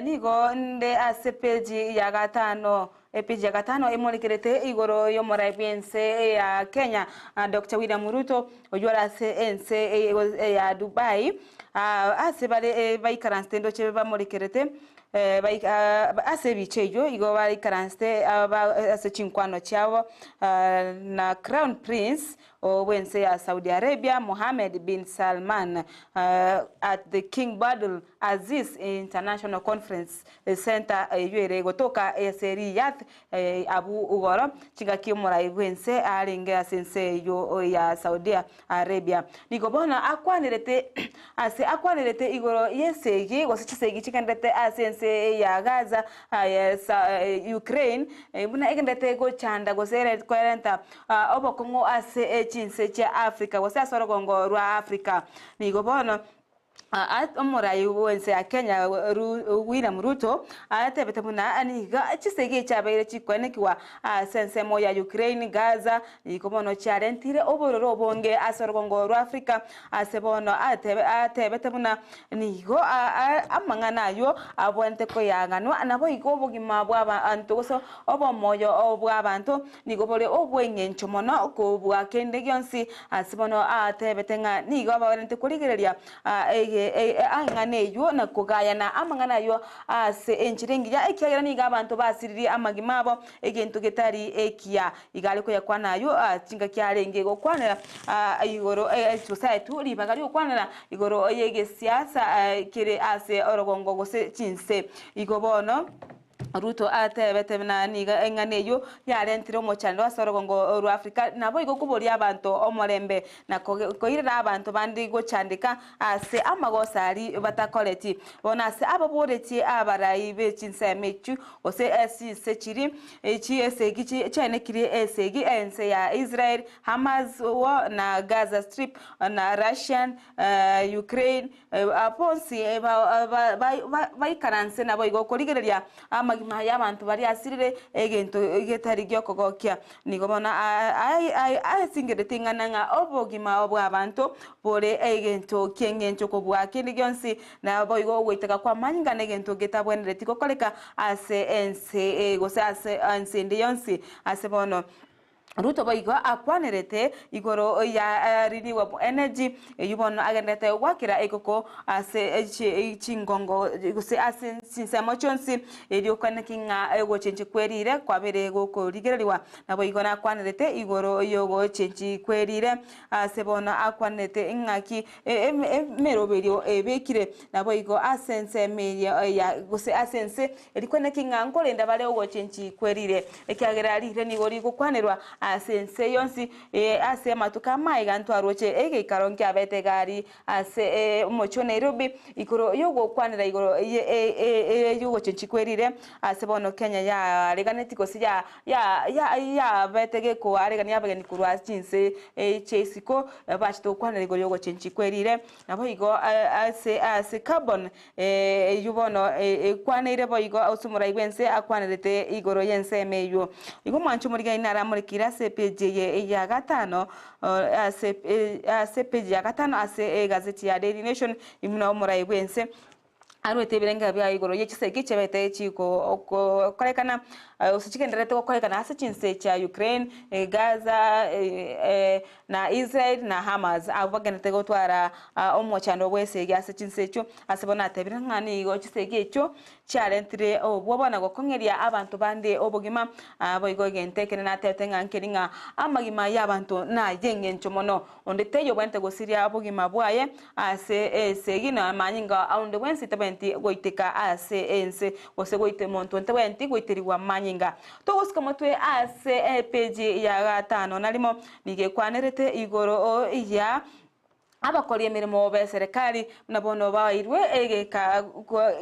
nigo nde ase page ya gatano page ya gatano emolekerete igoro yo moraibense ya Kenya Dr. William Ruto ojwara ase ense ya Dubai ase bale baikaranstendo chebe molekerete ase bichejo igo baikaranste ase chinkwano chao na Crown Prince wense ya Saudi Arabia Mohammed bin Salman at the King Badal Aziz International Conference Center yuere gotoka Riyadh Abu Ugoro chingaki morai wense alinge asense yo ya Saudi Arabia nigobona akwanirete igoro yesegi gosichisegi chikandete asense ya Gaza Ukraine buna ekandete go chanda gosere kwerenta obokongo ase chinse cha Africa wasa sorogongo rwa Africa nigobona omorai wense ya Kenya William Ruto atebete muna aniga chisege chabaire chikwanekiwa sense mo ya Ukraine Gaza ikomono charentire obororo bonge asorgongo ru Africa asebono atebete muna nigo amangana yo abwente ko yaganwa nabo igobo gimabwa antoso obomoyo obwabantu nigo bole obwenyencho mono ko bwakende gyonsi asebono atebete nga nigo abarente kurigereria angane yo na kugayana amangana yo ase enchirengi ya ekiagera niga abantu basiriri amagimabo egento getari ekia igale ko yakwana yo chinga kyarenge go kwanera igoro society libagari kwanera igoro yege siasa kire ase orogongo gose chinse igobono Ruto atebete na niga enganeyo yarentire omochando asorogongo ru Africa nabo igokubori abantu omorembe na koirira abantu bandi gochandika ase amagosari batakoleti bona ase ababoreti abarai bechinsemechu ose esi sechiri echi esegi chene kiri esegi ense ya Israel Hamas na Gaza Strip na Russian Ukraine aponsi ba karanse nabo igokorigereria magima abantu bari asirire egento getari gyokogokia nigobona singere tingana nga obogima obwabantu bore egento kengencho kobwa kindi gyonsi na boigo gwiteka kwa manyinga negento getabwenere tikokoleka ase ense gose ase ense ndiyonsi ase bono Ruto boigo akwanerete igoro ya renewable energy yubono agendete wakira ekoko ase chingongo guse ase sinsemo chonsi elio kwanekinga ego chenchi kwerire kwabere goko rigereriwa na boigo na akwanerete igoro yogo chenchi kwerire ase bono akwanete ngaki meroberio ebekire na boigo asense meya ya guse asense elikwanekinga ngolenda bale ogo chenchi kwerire ekiagera rire ni gori gukwanerwa asense yonsi ase matuka maiga ntwaroche ege karonki abete gari ase mocho Nairobi ikoro yogo kwanira igoro yogo chenchikwerire ase bono Kenya ya reganetiko sija ya betege ko aregani abageni kurwa chinse chesiko bachito kwanira igoro yogo chenchikwerire nabo igo ase carbon yubono kwanire boigo osumura igwense akwanirete igoro yense meyo igo manchu muriga inara murikira se page ya gatano ase page ya gatano ase gazeti ya Daily Nation imuna omura igwense arwete birenga bya igoro yechisege chebete chiko korekana usichikenderete korekana ase chinse cha Ukraine Gaza na Israel na Hamas abagenete gotwara omochando bwesege ase chinse cyo asebona tebiranga ni igo chisege cyo charentire obwabona gokongeria abantu bande obugima boigo gentekene na tetenga nkeringa amagima y'abantu na yengencho mono ondeteyo bwente gosiria obugima bwaye ase segina manyinga aunde wensi goiteka ase ense ose goite monto ntwenti goiteriwa manyinga togosika motwe ase page ya gatano nalimo nige kwanerete igoro ya abakori emirimo be serikali nabono bairwe egeka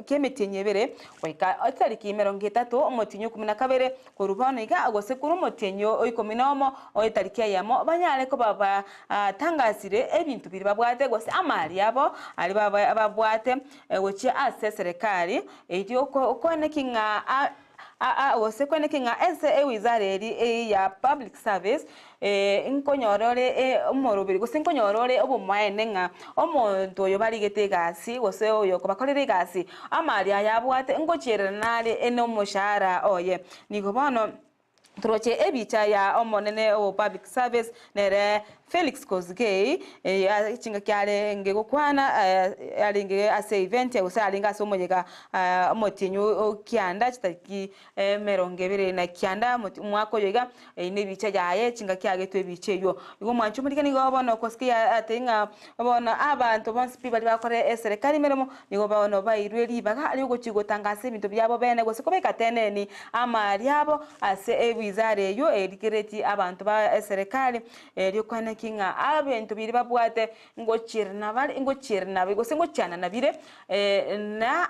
kemitinyebere waika atariki 30 omotinyo 12 korubana iga agose kuru motinyo 10 oitariki yamo banyale ko baba tangasire ebintu biri babwate gose amali abo ali baba babwate gochi ase serikali edio ko nekinga wose kwenekinga ese wizareri ya public service inkonyorore umorobiri gose inkonyorore obumwaenenga omonto yo barigete gasi gose oyo kobakorere gasi amali ayabwate ngocherera nale eno moshara oye nigo bono troche ebicha ya omonene o public service nere Felix Kosgei chinga kyale ngego kwana alinge ase event ya usalinga ase omonyega motinyu kyanda chitaki merongebere na kyanda mwako yoga ne bicha yaye chinga kyage to biche yo igo mwanchu muri kani go bono Kosgei atenga bono abantu bonsi bali bakore serikali meremo nigo bono bairweri baga ali go chigo tangase ibintu byabo bene gose ko bekateneni amali yabo ase ebizare yo edikereti abantu ba serikali ryo kwana kinga abintu biri babwate ngochirna bari ngochirna gose ngochana nabire na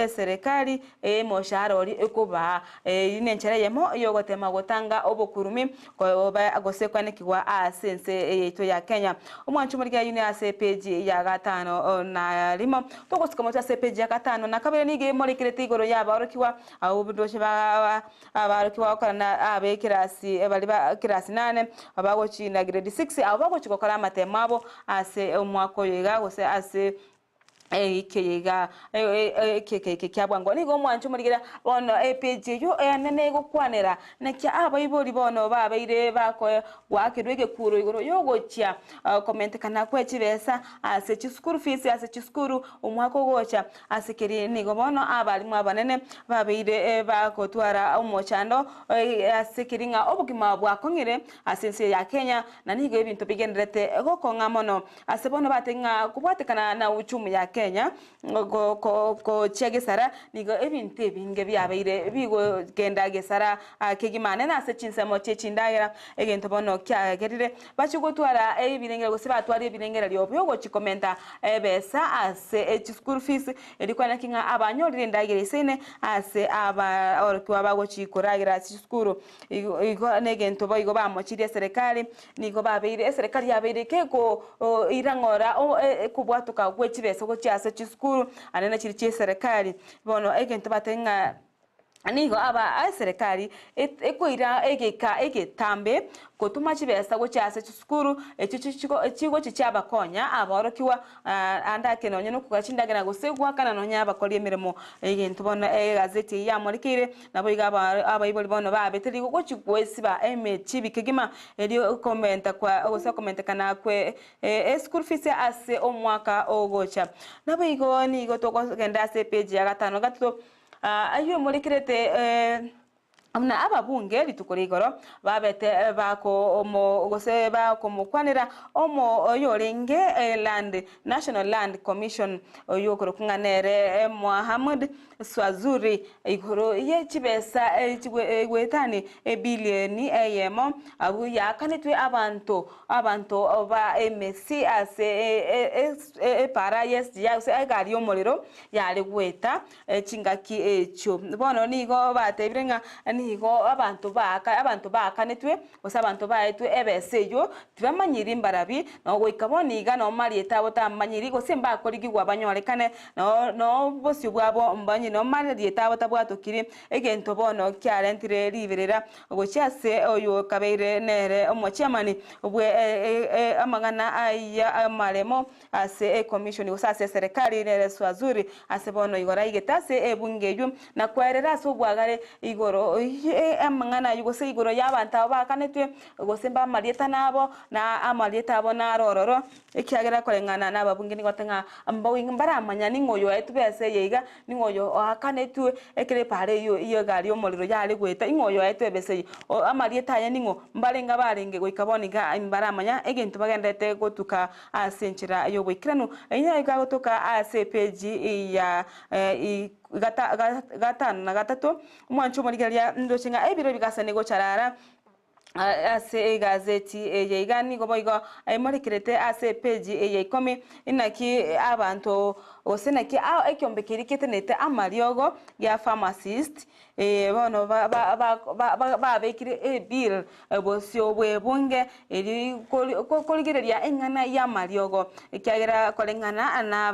serikali moshahara ori ekuba inenchera yemo yogotema gotanga obokurumi ko gose kwanekigwa asense yeto ya Kenya. Omwanchu muri ya uni ase page ya gatano na limo togosika mocha ase page ya gatano na kabere nige muri kirete igoro yaba orokiwa au bidoshe ba abarokiwa kana abe kirasi bali ba kirasi 8 abagochi na grade 6 abagochi kokora matemabo ase omwako yega gose ase kega kyabwango nigo mwanchu murigira bono page yo nene gukwanira nakya abayibori bono babaire bako gwakirwege kuro igoro yogocha comment kana kwechibesa ase chisukuru fees ase chisukuru umwako gocha ase kiri nigo bono abalimu abanene babaire bakotwara omochando ase kiringa obugima bwakongire ase ya Kenya na nigo ebintu bigenderete gokonga mono ase bono batenga kubwatekana na uchumu ya Kenya ko chegesara nigo ebintu ebinge byabaire bigo genda gesara kegimane na se chinsemo chechindagira egento bono kyagerire bachigotwara ebirengero gose batwara ebirengero lyobyo go chikomenta ebesa ase school fees erikwana kinga abanyorire ndagira isene ase aba orkiwa bago chikoragira school igo negento boigo bamochire serikali nigo babeire serikali yabeire keko irangora kubwatuka gwechibesa go cyase chiskuru anena chiri che serikali bono egento batenga nigo aba serikali ekoira egetambe kotuma chibesa go cyase chiskuru echigo chichaba konya aborokiwa anda kenonye no kugachindagana gosegwa kana nonya bakori emiremo egento bono gazeti ya morikire nabo igaba abayiboli bono babeteri go chigwesiba emechi bikegima eri komenta kwa gose komenta kana kwe school fees ase omwaka ogocha nabo igo nigo tokogenda ase page ya gatano gatuto ayo morikirete amna ababunge litukorigoro babete bako omo gose bako mukwanira omo yorenge land National Land Commission oyokoro kunganere Mohammed Swazuri igoro ye chibesa gwetani bilioni eyemo abu yakanetwe abantu ba MSC ase para yes ya se agari omorero yale gweta chingaki echo bono nigo batebrenga nigo abantu bakanetwe gose abantu baetwe ebeseyo tibamanyiri mbarabi no goikaboniga no marieta botamanyiri gose mbakorigwa banyorekane no bosi bwabo mbanyi no marieta botabwatokiri egento bono kyarentire liberera gocyase oyo kabeire nere omochiamani obwe amagana aya amaremo ase commission gose ase serikali nere Swazuri ase bono igora igetase ebungeyu na kwerera so bwagare igoro amangana yugose igoro yabanta bakanetwe gose mba marieta nabo na amarieta abo na rororo ekyagera kolengana nababungi nigotenga mbawing baramanya ningoyo etubese yeiga ningoyo akanetwe ekere pare yo iyo gari omoriro yale gweta ingoyo etubese amarieta ya ningo mbarenga barenge goikaboniga imbaramanya egento bagendete gotuka asenchira yo gwikiranu enya igagotuka ase page ya gatano na gatatu umwanchu murigeria ndoshinga ebiro bigasane go charara ase gazeti yeigani goboigo morikirete ase page ye 10 inaki abantu osenaki ekyombekeri ketenete amariogo ya pharmacist bono babekire bill bosio bwebunge eri koligereria engana ya mariogo kyagera kolengana na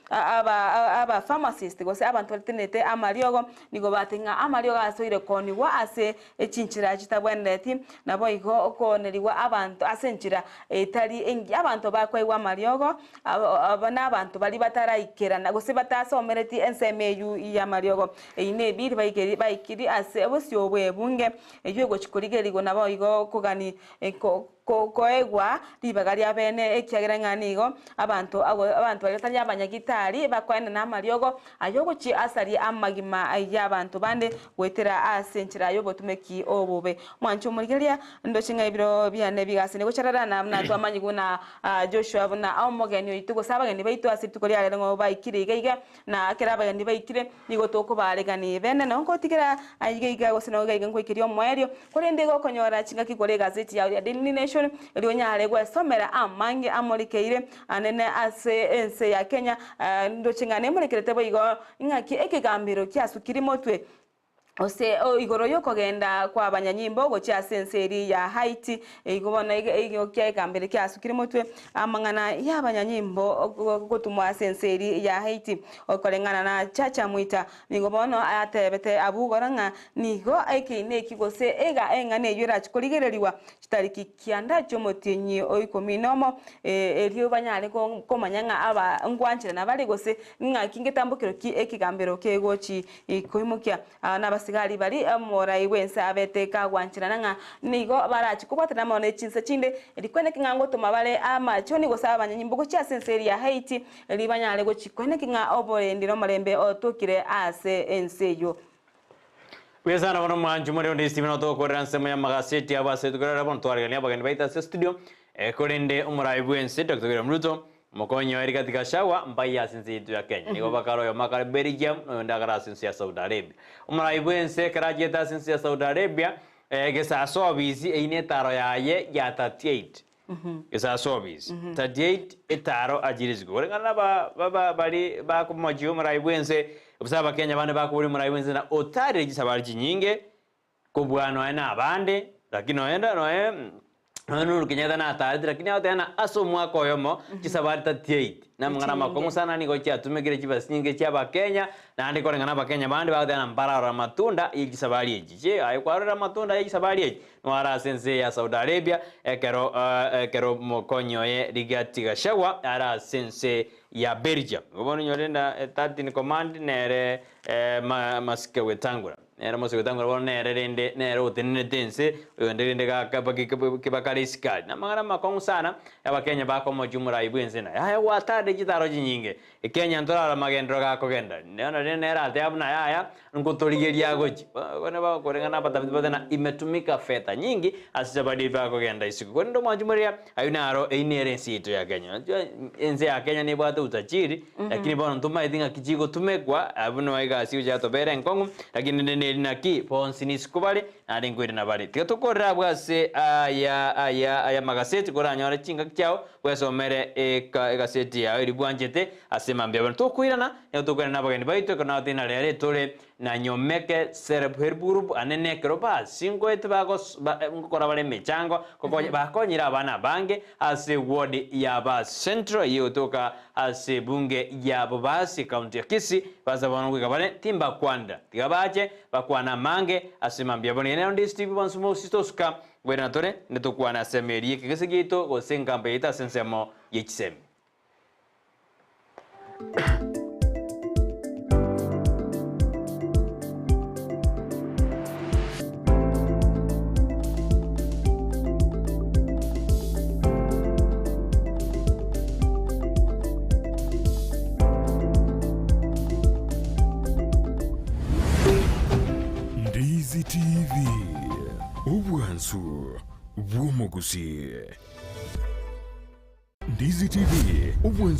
aba pharmacist gose abantu tenete amariogo nigo batenga amariogo asoire koniwa ase echinchira chitabwendeti nabo igo koneriwa abantu asenchira etari engi abantu bakwaiwa mariogo abana abantu bali bataraikera gose batasomereti ensemeyu ya mariogo ine biri baikiri ase bosio bwebunge eyo gochikorigerigo nabo igo kugani koegwa libagari abene ekyagerang'anigo abantu bagatari abanyagitari bakwana na mariogo ayogochi asari amagima y'abantu bande wetera asenchira yobotumeki obube mwancho murigeria ndoshinga ibiro byane bigasine gocarara na twamanyigo na Joshua na omogeni itugo sabageni baitu asitukori ale ngo baikire igaiga na kera bageni baikire nigo toko baregani bene no ngotikira aigaiga gosino gaiga ngoikirio mwerio korende go konyora chinga kigore gazeti ya Daily Nation information elionyale gwesomera amange amolikeire anene ase ense ya Kenya ndochingane murekerete boigo ingaki ekigambiro kiasukiri motwe ose igoro yokogenda kwa abanyanyimbo gocha senseri ya Haiti igobona igokya igambire kiasukiri motwe amangana ya abanyanyimbo gotumwa senseri ya Haiti okolengana na chacha mwita ningobona atebete abugoranga nigo aikine kigose ega engane yura chikoligereriwa chitariki kianda chomotinyi oikominomo elio banyale komanyanga aba ngwanchira na bali gose ngakingetambukiro ki ekigambiro kegochi ikoimukia na basigari bali mora iwensa abeteka gwanchirana nga nigo barachi kubatana mone chinse chinde elikwene kingango tumabale ama choni gosaba banyanyimbo gocha senseri ya Haiti libanyale go chikwene kinga obore ndiro marembe otokire ase enseyo Wezana bono mwanju muri ndi Steven otokorera nsemo ya magaseti abase tukorera bono twarigania bagani baita se studio korende umurai bwense Dr. William Ruto mokonyo eri katika shawa mbai ya sinzi yetu ya Kenya nigo bakaro yo makare Belgium ndagara sinzi ya Saudi Arabia umurai bwense karajeta sinzi ya Saudi Arabia gesa sobisi ine taro yaye ya 38 gesa sobisi 38 etaro ajirizgo ngana ba bali ba kumojo umurai bwense Obusaba Kenya bane bakuburi murayiwenze na otari gisabari kinyinge kubwano ena abande lakini oenda no Kenya na atari lakini atana aso mwaka oyomo gisabari 38 na mngana makomo sana ni gocha tumegire kibasinge cyaba Kenya na andi korengana ba Kenya bande batana mbarara matunda igisabari eje ayo kwarira matunda igisabari eje no ara sense ya Saudi Arabia kero mokonyo ye rigati gashawa ara sense ya Belgium ngobono nyorenda 13 command nere maske wetangura nere maske wetangura bono nere rende nere utenene tense rende kibakari skali na mangana makongo sana ya Kenya bako mojumura ibwenze na ya watade gitaro jinyinge Kenya ntorara magendro gakogenda nene nere ate abuna ya nkutoligeria goji bana ba korengana batana imetumika feta nyingi asijabadi bakogenda isiku kondo mojumuria ayunaro einere sito ya Kenya enze ya Kenya ni bwatu utajiri lakini bono ntuma idinga kijigo tumekwa abuno waiga siu jato bere nkongu lakini nene naki ponsi ni sikubali na ringwiri na bali tukorera bwase aya magaseti koranyora chinga kyao bwesomere gaseti ya iri bwanjete asema mbya to kuirana ya to kwena bagani baito kana tina rere tole na nyomeke serebherburubu anene kroba singo etbagos ngokora bale mechango koko bakonyira abana bange ase ward ya ba central yotoka ase bunge ya Bobasi county ya Kisii baza banongwe kabale timba kwanda tigabaje bakwana mange asimambia bone ne ndi Steve bansumo sitoska gwenatore netokwana semeri kigesigito gosenga mbeita sensemo yichisem Ndizi TV ubwansu bw'omugusi Ndizi TV ubwansu